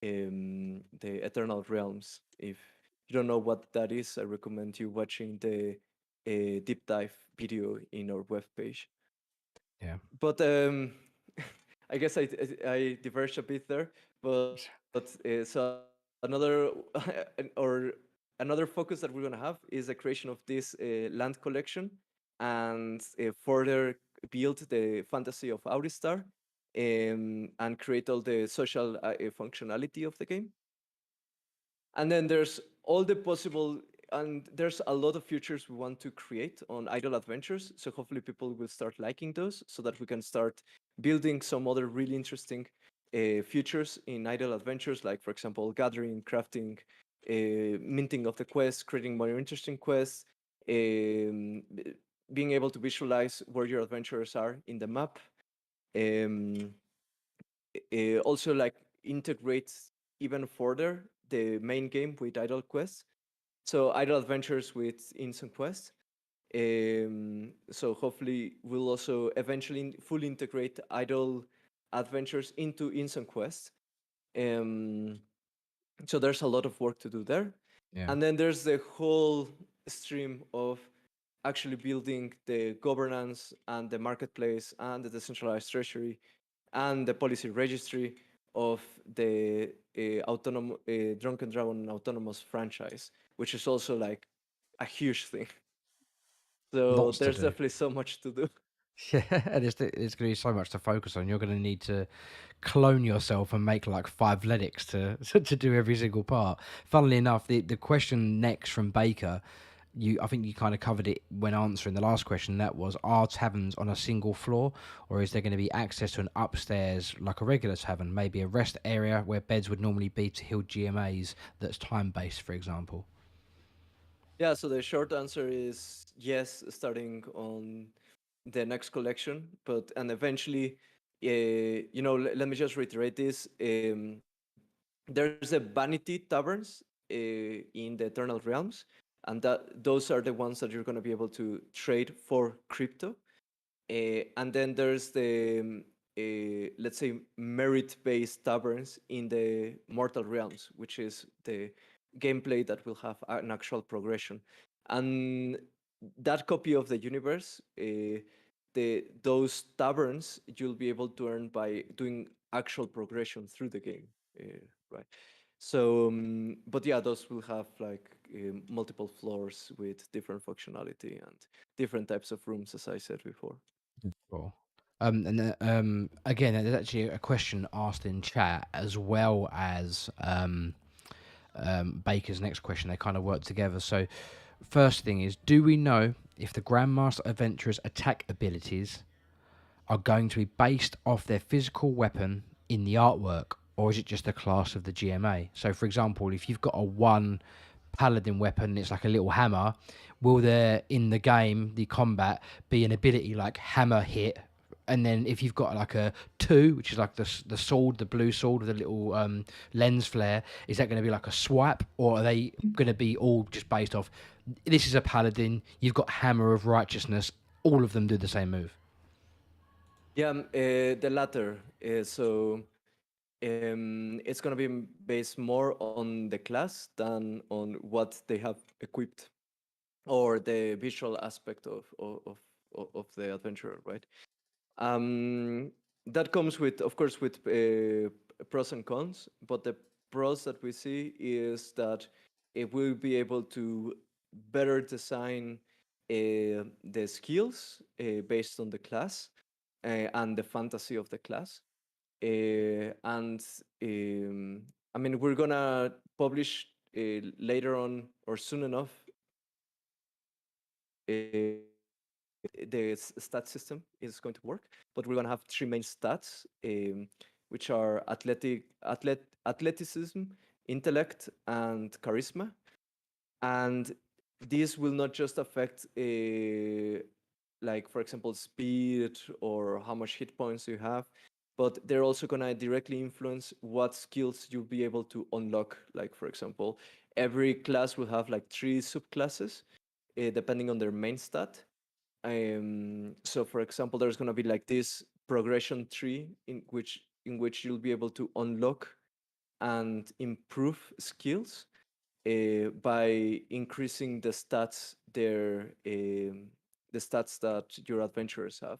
Eternal Realms. If you don't know what that is, I recommend you watching the deep dive video in our webpage. Yeah. But I guess I diverged a bit there. But so another or another focus that we're gonna have is the creation of this land collection and further build the fantasy of Auristar and create all the social functionality of the game. And then there's all the possible, and there's a lot of features we want to create on Idle Adventures. So hopefully people will start liking those so that we can start building some other really interesting features in Idle Adventures, like, for example, gathering, crafting, minting of the quests, creating more interesting quests, um, being able to visualize where your adventurers are in the map. Um, Also, like, integrate even further the main game with idle quests. So idle adventures with instant quests. So hopefully we'll also eventually fully integrate idle adventures into instant quests. Um, so there's a lot of work to do there. Yeah. And then there's the whole stream of actually building the governance and the marketplace and the decentralized treasury and the policy registry of the Drunken Dragon autonomous franchise, which is also like a huge thing. So Lots to there's do. definitely so much to do. Yeah, and it's going to be so much to focus on. You're going to need to clone yourself and make like 5 Vledics to do every single part. Funnily enough, the question next from Baker, I think you kind of covered it when answering the last question. That was, are taverns on a single floor, or is there going to be access to an upstairs like a regular tavern, maybe a rest area where beds would normally be to heal GMAs that's time based, for example? Yeah, so the short answer is yes, starting on the next collection, but and eventually, let me just reiterate this. There's a vanity taverns in the Eternal Realms, and that those are the ones that you're going to be able to trade for crypto. And then there's the let's say merit-based taverns in the Mortal Realms, which is the gameplay that will have an actual progression. And that copy of the universe, those taverns you'll be able to earn by doing actual progression through the game, right? So, but yeah, those will have like multiple floors with different functionality and different types of rooms, as I said before. Cool. And again, there's actually a question asked in chat as well as Baker's next question. They kind of work together. So, first thing is, do we know if the Grandmaster Adventurer's attack abilities are going to be based off their physical weapon in the artwork, or is it just a class of the GMA? So, for example, if you've got a one paladin weapon, it's like a little hammer. Will there in the game, the combat, be an ability like hammer hit? And then if you've got like a two, which is like the sword, the blue sword with a little lens flare, is that going to be like a swipe, or are they going to be all just based off? This is a paladin. You've got hammer of righteousness. All of them do the same move. Yeah, the latter. It's going to be based more on the class than on what they have equipped or the visual aspect of the adventurer, right? Um, that comes with, of course, with pros and cons. But the pros that we see is that it will be able to better design the skills based on the class and the fantasy of the class. And I mean, we're gonna publish later on or soon enough the stat system is going to work, but we're going to have three main stats, which are athleticism, intellect, and charisma. And these will not just affect, like, for example, speed or how much hit points you have, but they're also going to directly influence what skills you'll be able to unlock. Like, for example, every class will have like three subclasses, depending on their main stat. So for example, there's going to be like this progression tree in which you'll be able to unlock and improve skills by increasing the stats that your adventurers have.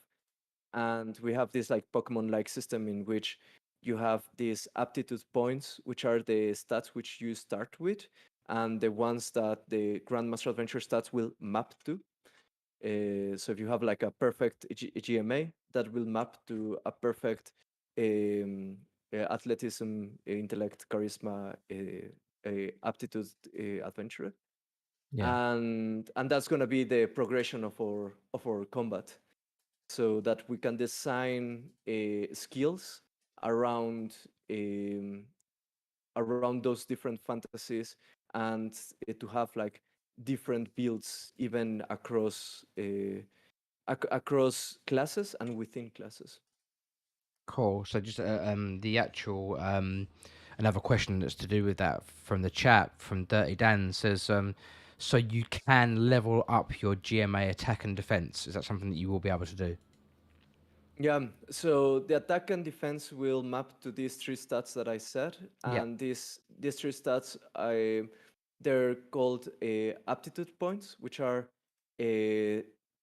And we have this like Pokemon like system in which you have these aptitude points, which are the stats which you start with, and the ones that the Grandmaster Adventure stats will map to. So if you have like a perfect GMA, that will map to a perfect athleticism, intellect, charisma, aptitude adventurer, Yeah. and that's going to be the progression of our combat, so that we can design skills around um, around those different fantasies, and to have like different builds even across classes and within classes. Cool. So just the actual another question that's to do with that from the chat from Dirty Dan says, so you can level up your GMA attack and defense. Is that something that you will be able to do? Yeah, so the attack and defense will map to these three stats that I said, Yeah. and these three stats, they're called aptitude points, which are uh,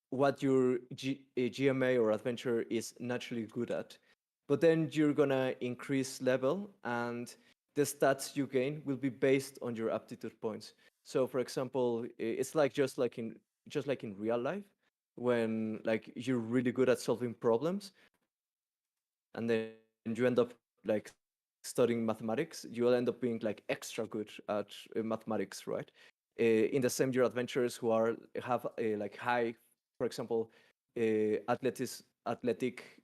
what your GMA or adventure is naturally good at. But then you're gonna increase level, and the stats you gain will be based on your aptitude points. So, for example, it's like just like in real life, when like you're really good at solving problems, and then you end up like studying mathematics, you'll end up being like extra good at mathematics, right? In the same, your adventurers who have like high, for example, athletic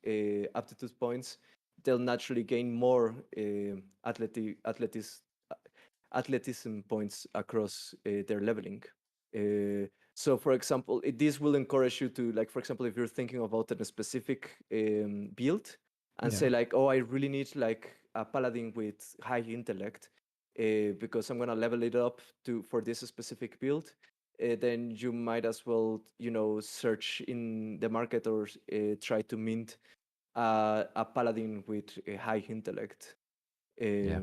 aptitude points, they'll naturally gain more athleticism points across their leveling. So, for example, this will encourage you to, like, for example, if you're thinking about a specific build, and Yeah. say like, oh, I really need like a paladin with high intellect, because I'm gonna level it up for this specific build. Then you might as well, search in the market, or try to mint a paladin with a high intellect Yeah.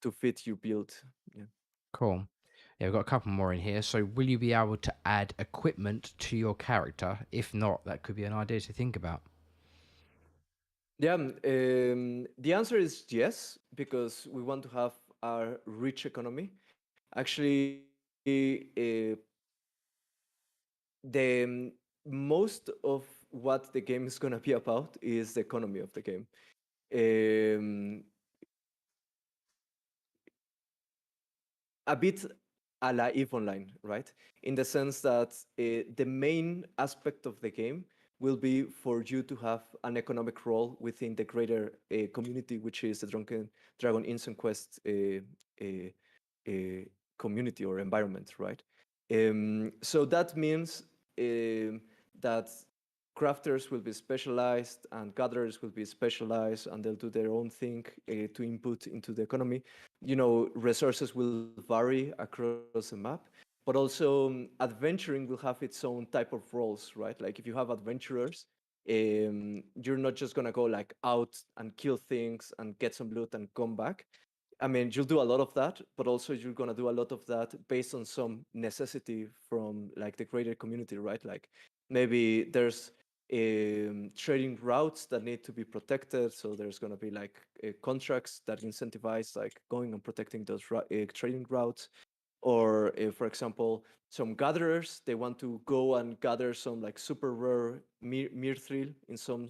to fit your build. Yeah. Cool. Yeah, we've got a couple more in here. So, will you be able to add equipment to your character? If not, that could be an idea to think about. Yeah, the answer is yes, because we want to have a rich economy. Actually, the most of what the game is gonna be about is the economy of the game. Um, a bit a la EVE Online, right? In the sense that the main aspect of the game will be for you to have an economic role within the greater community, which is the Drunken Dragon Instant Quest uh, community or environment, right? So that means that crafters will be specialized and gatherers will be specialized and they'll do their own thing to input into the economy. You know, resources will vary across the map, but also adventuring will have its own type of roles, right? Like if you have adventurers, you're not just gonna go like out and kill things and get some loot and come back. I mean, you'll do a lot of that, but also you're gonna do a lot of that based on some necessity from like the greater community, right? Like maybe there's trading routes that need to be protected, so there's gonna be like contracts that incentivize like going and protecting those trading routes. Or for example, some gatherers they want to go and gather some like super rare mithril in some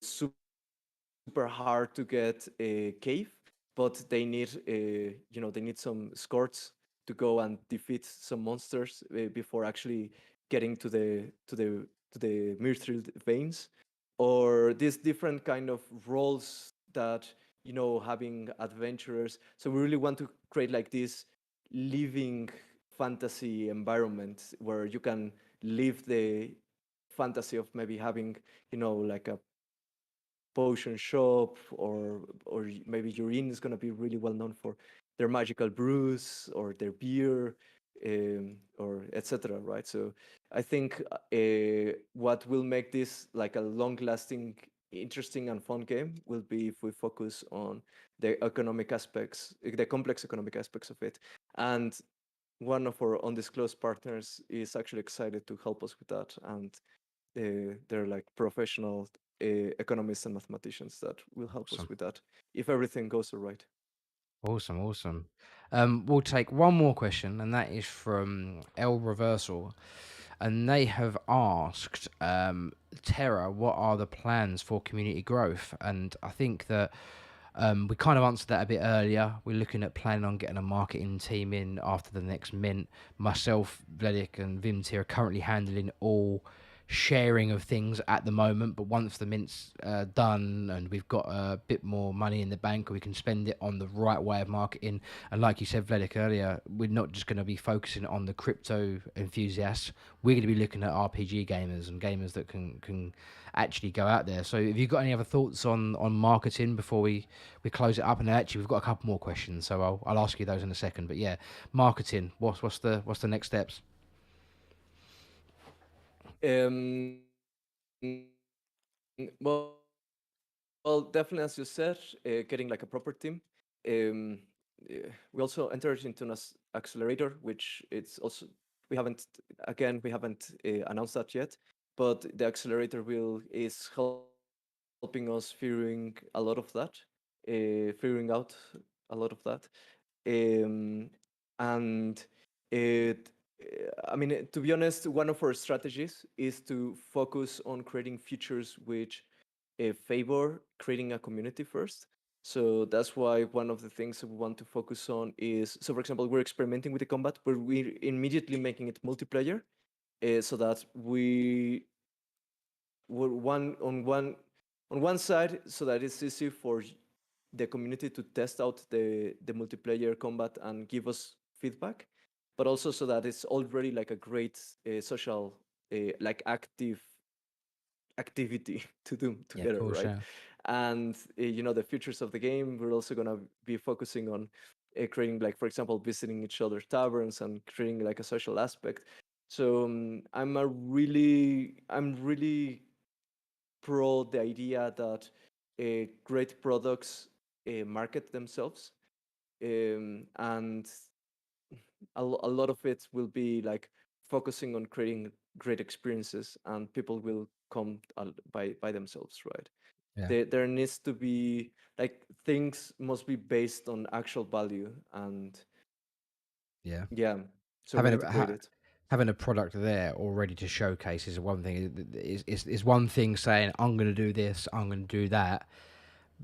super hard to get a cave, but they need they need some escorts to go and defeat some monsters before actually getting to the mithril veins. Or these different kind of roles that having adventurers. So we really want to create like this living fantasy environment where you can live the fantasy of maybe having like a potion shop, or maybe your inn is going to be really well known for their magical brews or their beer, or etc. Right? So I think what will make this like a long-lasting, interesting, and fun game will be if we focus on the economic aspects, the complex economic aspects of it. And one of our undisclosed partners is actually excited to help us with that, and they're like professional economists and mathematicians that will help us Awesome. with that if everything goes all right. Awesome, awesome. We'll take one more question, and that is from L Reversal, and they have asked Terra, what are the plans for community growth? And I think that we kind of answered that a bit earlier. We're looking at planning on getting a marketing team in after the next mint. Myself, Vledic, and Vimti are currently handling all sharing of things at the moment, but once the mint's done and we've got a bit more money in the bank, we can spend it on the right way of marketing. And like you said, Vledic, earlier, we're not just going to be focusing on the crypto enthusiasts. We're going to be looking at RPG gamers and gamers that can actually go out there. So have you got any other thoughts on marketing before we close it up? And actually we've got a couple more questions, so I'll ask you those in a second. But yeah, marketing, what's the next steps? Um, well, definitely, as you said, getting like a proper team. Um, we also entered into an accelerator, which it's also we haven't announced that yet, but the accelerator will is helping us figuring a lot of that, figuring out a lot of that. And it I mean, to be honest, one of our strategies is to focus on creating features which favor creating a community first. So that's why one of the things that we want to focus on is, so for example, we're experimenting with the combat, but we're immediately making it multiplayer, so that we're on one side, so that it's easy for the community to test out the multiplayer combat and give us feedback, but also so that it's already like a great social like active activity to do Yeah, of together, course, right? yeah. And the features of the game, we're also going to be focusing on creating, like, for example, visiting each other's taverns and creating like a social aspect. So I'm really pro the idea that great products market themselves, and a lot of it will be like focusing on creating great experiences, and people will come by themselves, right? Yeah, There needs to be like things must be based on actual value, and yeah. yeah, so we Having need to a create it. having a product there already to showcase is one thing. Is one thing saying I'm going to do this, I'm going to do that.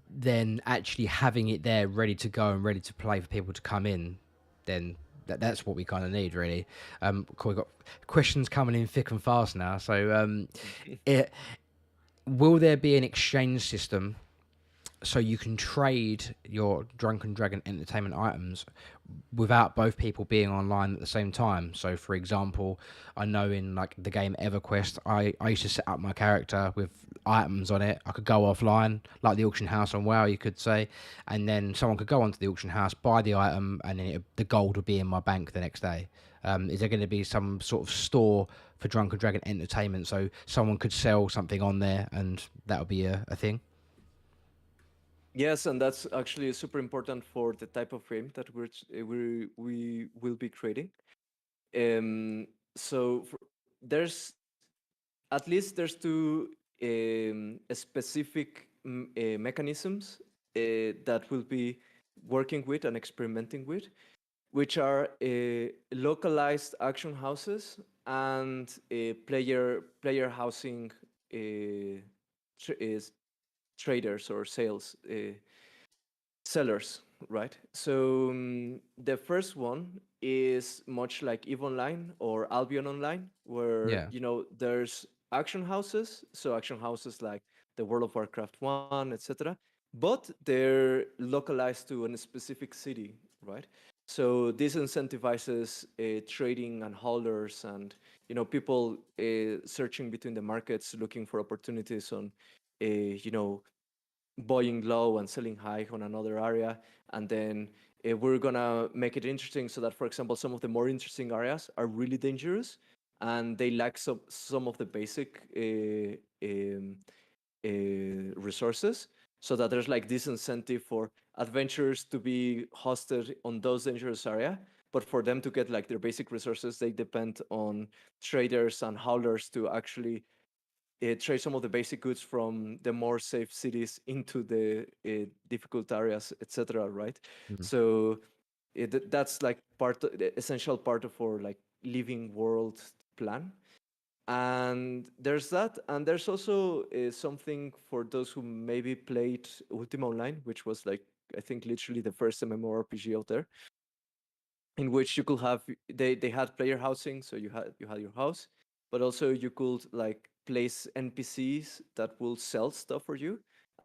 Then actually having it there ready to go and ready to play for people to come in, then that's what we kind of need really. Cool, we've got questions coming in thick and fast now. So it, will there be an exchange system so you can trade your Drunken Dragon entertainment items without both people being online at the same time? So, for example, I know in like the game EverQuest, I used to set up my character with items on it. I could go offline, like the auction house on WoW, you could say, and then someone could go onto the auction house, buy the item, and then the gold would be in my bank the next day. Is there going to be some sort of store for Drunken Dragon entertainment so someone could sell something on there and that would be a thing? Yes, and that's actually super important for the type of game that we will be creating. Um, so there's at least there's two specific mechanisms that we'll be working with and experimenting with, which are localized action houses and player housing is traders or sellers, right? So the first one is much like EVE Online or Albion Online, where Yeah, there's action houses, so action houses like the World of Warcraft one, etc. But they're localized to a specific city, right? So this incentivizes trading and holders, and people searching between the markets, looking for opportunities on, buying low and selling high on another area. And then we're gonna make it interesting so that, for example, some of the more interesting areas are really dangerous and they lack some of the basic resources, so that there's like this incentive for adventurers to be hosted on those dangerous area, but for them to get like their basic resources, they depend on traders and haulers to actually trade some of the basic goods from the more safe cities into the difficult areas, etc. Right? mhm, So that's like the essential part of our like living world plan. And there's that, and there's also something for those who maybe played Ultima Online, which was like I think literally the first MMORPG out there, in which you could have they had player housing, so you had your house, but also you could like place NPCs that will sell stuff for you,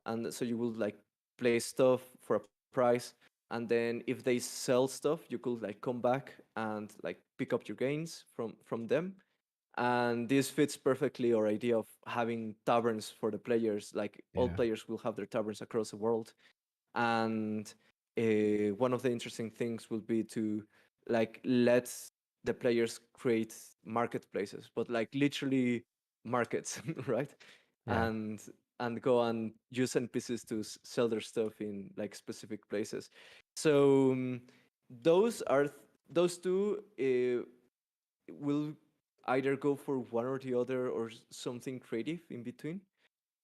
and so you would like place stuff for a price, and then if they sell stuff, you could like come back and like pick up your gains from them. And this fits perfectly our idea of having taverns for the players. Like all yeah, players will have their taverns across the world, and one of the interesting things will be to like let the players create marketplaces, but like literally markets, right? yeah, and and go and use NPCs to sell their stuff in like specific places. So those are those two will either go for one or the other, or something creative in between.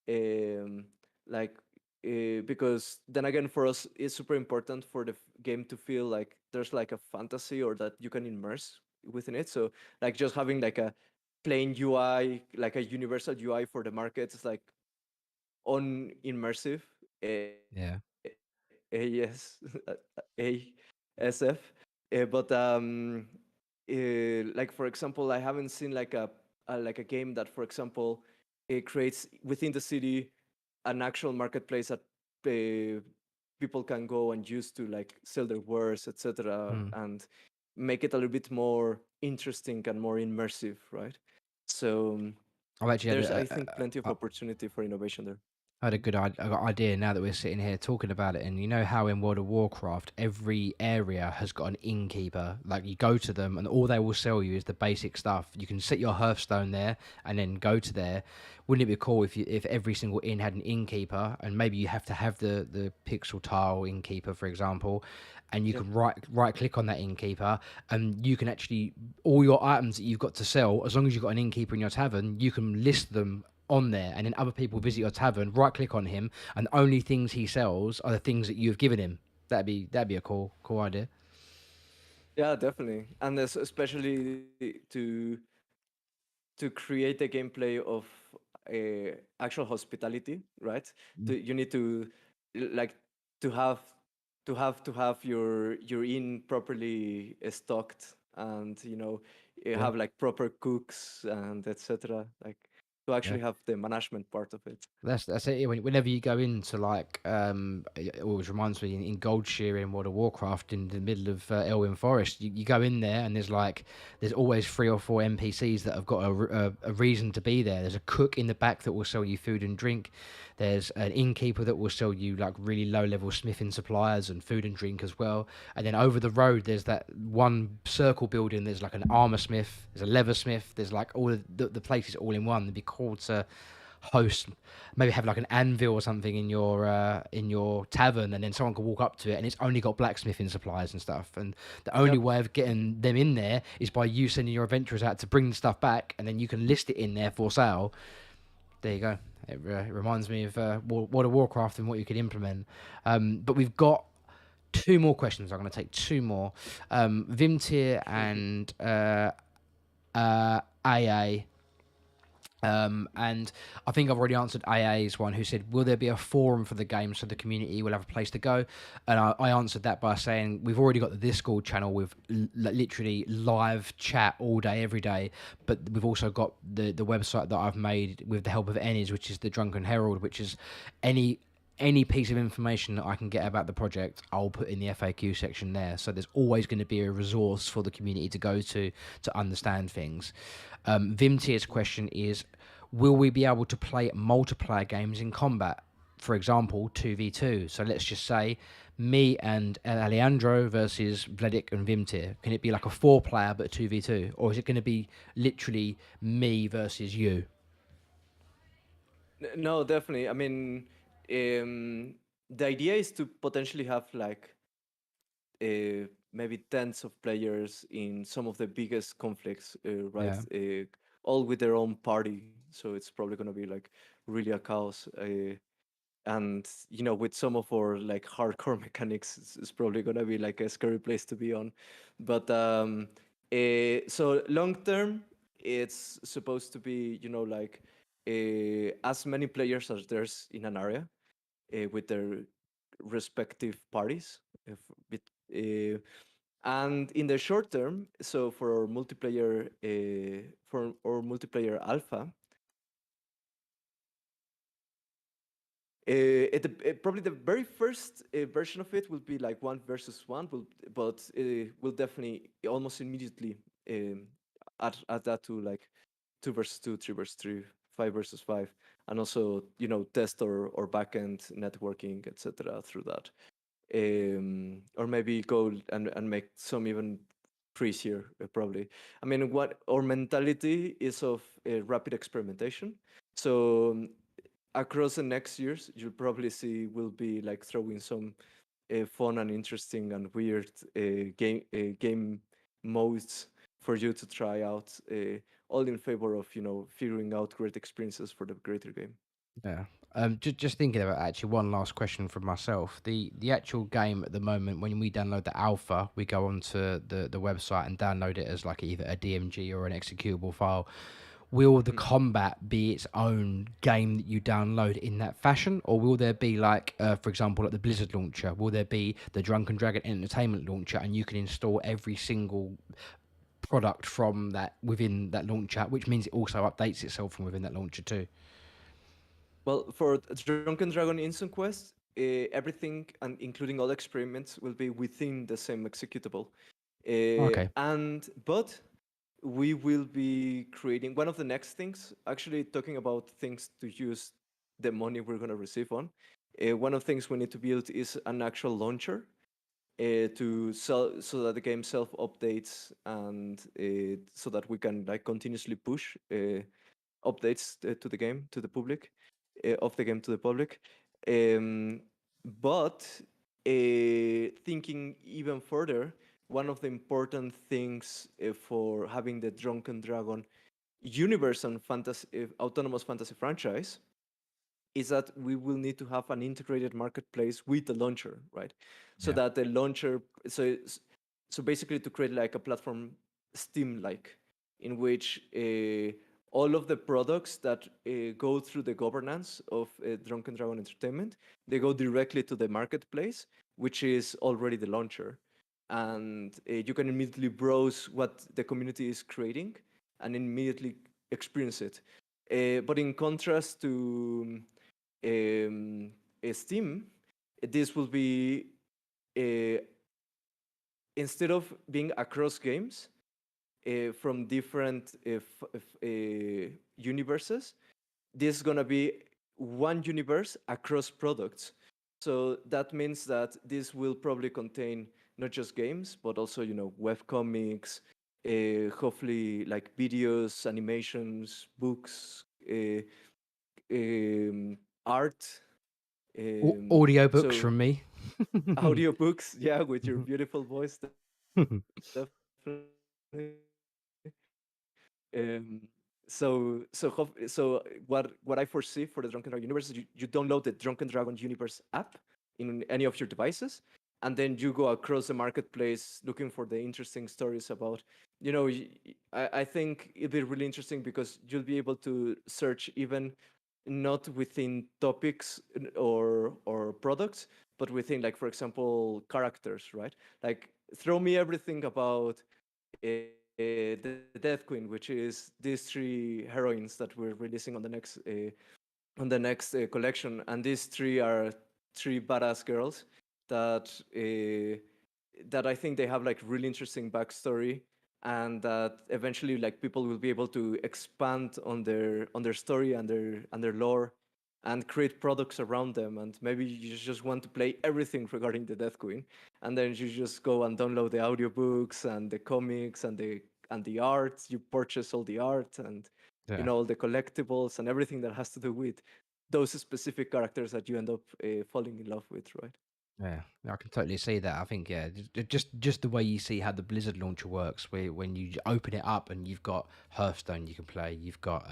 um, like because then again, for us it's super important for the game to feel like there's like a fantasy, or that you can immerse within it. So like just having like a plain UI, like a universal UI for the market, is like unimmersive. yeah, AS ASF. But like for example, I haven't seen like a game that, for example, it creates within the city an actual marketplace that people can go and use to like sell their wares, etc., mm. and make it a little bit more interesting and more immersive, right? So I've actually had there's, I think, plenty of opportunity for innovation there. I had a good I got idea now that we're sitting here talking about it. And you know how in World of Warcraft, every area has got an innkeeper. Like you go to them, and all they will sell you is the basic stuff. You can set your Hearthstone there, and then go to there. Wouldn't it be cool if every single inn had an innkeeper, and maybe you have to have the pixel tile innkeeper, for example, and you Yeah. can right click on that innkeeper, and you can actually, all your items that you've got to sell, as long as you've got an innkeeper in your tavern, you can list them on there, and then other people visit your tavern, right click on him, and the only things he sells are the things that you've given him. That'd be a cool idea. Yeah, definitely. And especially to create a gameplay of actual hospitality, right? You need to like to have to have your inn properly stocked, and you Yeah. have like proper cooks and etc. Like to Yeah. actually have the management part of it. That's it. Whenever you go into like, it always reminds me in Gold Shear in World of Warcraft in the middle of Elwyn Forest. You go in there and there's always 3 or 4 NPCs that have got a reason to be there. There's a cook in the back that will sell you food and drink. There's an innkeeper that will sell you like really low level smithing supplies and food and drink as well. And then over the road, there's that one circle building. There's like an armor smith. There's a leather smith. There's like all of the places all in one. It'd be cool to host, maybe have like an anvil or something in your tavern, and then someone can walk up to it and it's only got blacksmithing supplies and stuff, and the only Yep. way of getting them in there is by you sending your adventurers out to bring the stuff back, and then you can list it in there for sale. There you go. It reminds me of World of Warcraft and what you could implement. But we've got 2 more questions. I'm going to take 2 more. Vimtir and AA. And I think I've already answered AA's one, who said, will there be a forum for the game so the community will have a place to go? And I answered that by saying, we've already got the Discord channel with literally live chat all day, every day. But we've also got the website that I've made with the help of Ennis, which is the Drunken Herald, which is any piece of information that I can get about the project, I'll put in the FAQ section there. So there's always going to be a resource for the community to go to understand things. Vimtier's question is, will we be able to play multiplayer games in combat? For example, 2v2. So let's just say me and Alejandro versus Vledic and Vimtir. Can it be like a 4-player but 2v2? Or is it going to be literally me versus you? No, definitely. I mean, the idea is to potentially have like maybe tens of players in some of the biggest conflicts, right? Yeah. All with their own party, so it's probably gonna be like really a chaos. And with some of our like hardcore mechanics, it's probably gonna be like a scary place to be on. But so long term, it's supposed to be like as many players as there's in an area with their respective parties. If bit, and in the short term, so for our multiplayer alpha, probably the very first version of it will be like 1 versus 1, but will definitely almost immediately um, add that to like 2 versus 2, 3 versus 3, 5 versus 5, and also test or backend networking, etc. through that, or maybe go and make some even crazier, probably. I mean, what our mentality is of rapid experimentation. So across the next years, you'll probably see we'll be like throwing some fun and interesting and weird game modes for you to try out, all in favor of figuring out great experiences for the greater game. Yeah. Just thinking about actually one last question from myself. The actual game at the moment, when we download the alpha, we go onto the website and download it as like either a DMG or an executable file. Will the Mhm. combat be its own game that you download in that fashion, or will there be like, for example, like the Blizzard launcher? Will there be the Drunken Dragon Entertainment launcher, and you can install every single product from that within that launcher, which means it also updates itself from within that launcher too? Well, for Drunken Dragon Instant Quest, everything and including all experiments will be within the same executable. Okay. But we will be creating one of the next things, actually talking about things to use the money we're going to receive on. One of the things we need to build is an actual launcher to sell so that the game self updates, and so that we can like continuously push updates to the game to the public, of the game to the public. Um, but thinking even further, one of the important things for having the Drunken Dragon universe and fantasy, autonomous fantasy franchise is that we will need to have an integrated marketplace with the launcher, right? So Yeah. that the launcher, so basically to create like a platform Steam-like, in which all of the products that go through the governance of Drunken Dragon Entertainment, they go directly to the marketplace, which is already the launcher, and you can immediately browse what the community is creating and immediately experience it. But in contrast to Steam, this will be uh, instead of being across games from different universes, this is gonna be one universe across products. So that means that this will probably contain not just games, but also web comics, hopefully like videos, animations, books, art. Audiobooks So from me. audiobooks, yeah, with your beautiful voice, definitely. So what I foresee for the Drunken Dragon universe is you download the Drunken Dragon universe app in any of your devices, and then you go across the marketplace looking for the interesting stories about, I think it'd be really interesting because you'll be able to search even not within topics or products, but within, like, for example, characters, right? Like, throw me everything about the Death Queen, which is these three heroines that we're releasing on the next collection, and these three are three badass girls that that I think they have like really interesting backstory, and that eventually like people will be able to expand on their story and their lore and create products around them. And maybe you just want to play everything regarding the Death Queen, and then you just go and download the audiobooks and the comics and the art. You purchase all the art and Yeah. all the collectibles and everything that has to do with those specific characters that you end up falling in love with, right? Yeah, I can totally see that. I think yeah, just the way you see how the Blizzard launcher works, where when you open it up and you've got Hearthstone you can play, you've got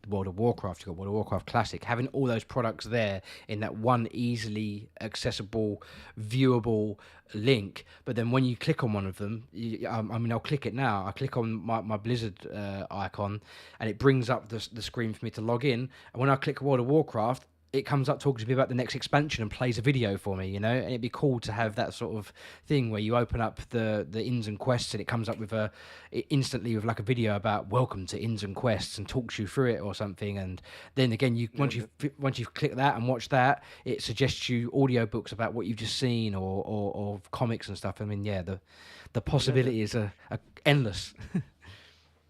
World of Warcraft, you've got World of Warcraft Classic, having all those products there in that one easily accessible, viewable link. But then when you click on one of them, I mean, I'll click it now. I click on my Blizzard icon, and it brings up the screen for me to log in. And when I click World of Warcraft, it comes up talking to me about the next expansion and plays a video for me, and it'd be cool to have that sort of thing where you open up the inns and quests and it comes up with instantly with like a video about welcome to inns and quests and talks you through it or something. And then again, you Yeah, once you've clicked that and watched that, it suggests you audiobooks about what you've just seen or comics and stuff. I mean, yeah, the yeah, possibilities are endless.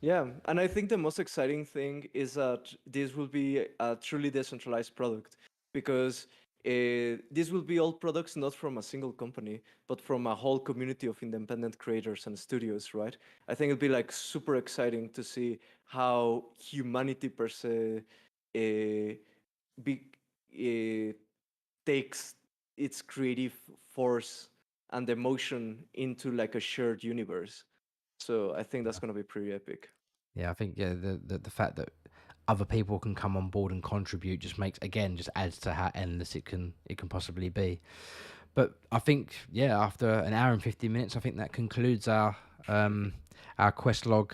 yeah. And I think the most exciting thing is that this will be a truly decentralized product, because this will be all products not from a single company, but from a whole community of independent creators and studios, right? I think it'll be like super exciting to see how humanity per se uh, be, uh, takes its creative force and emotion into like a shared universe. So I think that's gonna be pretty epic. Yeah, I think yeah, the fact that other people can come on board and contribute just makes again just adds to how endless it can possibly be. But I think yeah, after an hour and 50 minutes, I think that concludes our quest log.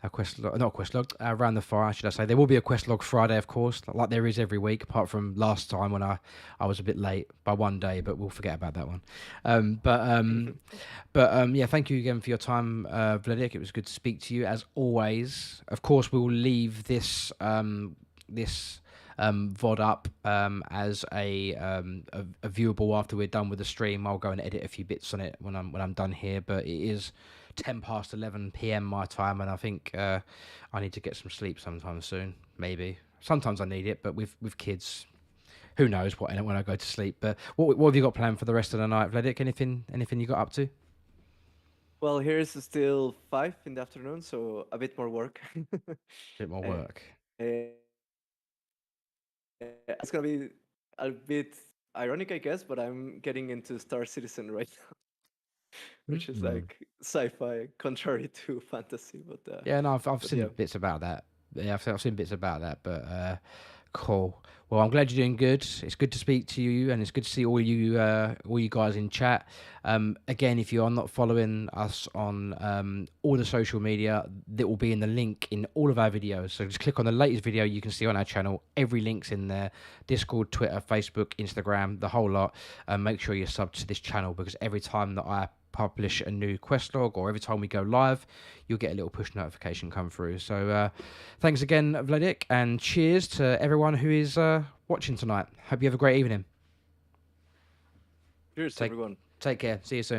Our quest log, not quest log, around the fire, should I say? There will be a quest log Friday, of course, like there is every week, apart from last time when I was a bit late by one day, but we'll forget about that one. Um, but um, yeah, thank you again for your time, Vledic. It was good to speak to you as always. Of course, we will leave this VOD up as a viewable after we're done with the stream. I'll go and edit a few bits on it when I'm done here. But it is 10 past 11 p.m. my time, and I think I need to get some sleep sometime soon. Maybe sometimes I need it, but with kids, who knows what when I go to sleep. But what have you got planned for the rest of the night, Vledic? Anything you got up to? Well, here's still 5 in the afternoon, so a bit more work. Bit more work. It's gonna be a bit ironic, I guess, but I'm getting into Star Citizen right now, which is Mm. like sci-fi, contrary to fantasy. Yeah, no, I've But seen yeah, bits about that. Yeah, I've seen bits about that, but cool. Well, I'm glad you're doing good. It's good to speak to you, and it's good to see all you guys in chat. Again, if you are not following us on all the social media, that will be in the link in all of our videos. So just click on the latest video you can see on our channel. Every link's in there: Discord, Twitter, Facebook, Instagram, the whole lot. Make sure you're subbed to this channel, because every time that I publish a new quest log, or every time we go live, you'll get a little push notification come through. So thanks again, Vledic, and cheers to everyone who is watching tonight. Hope you have a great evening. cheers, Take everyone. take care. See you soon.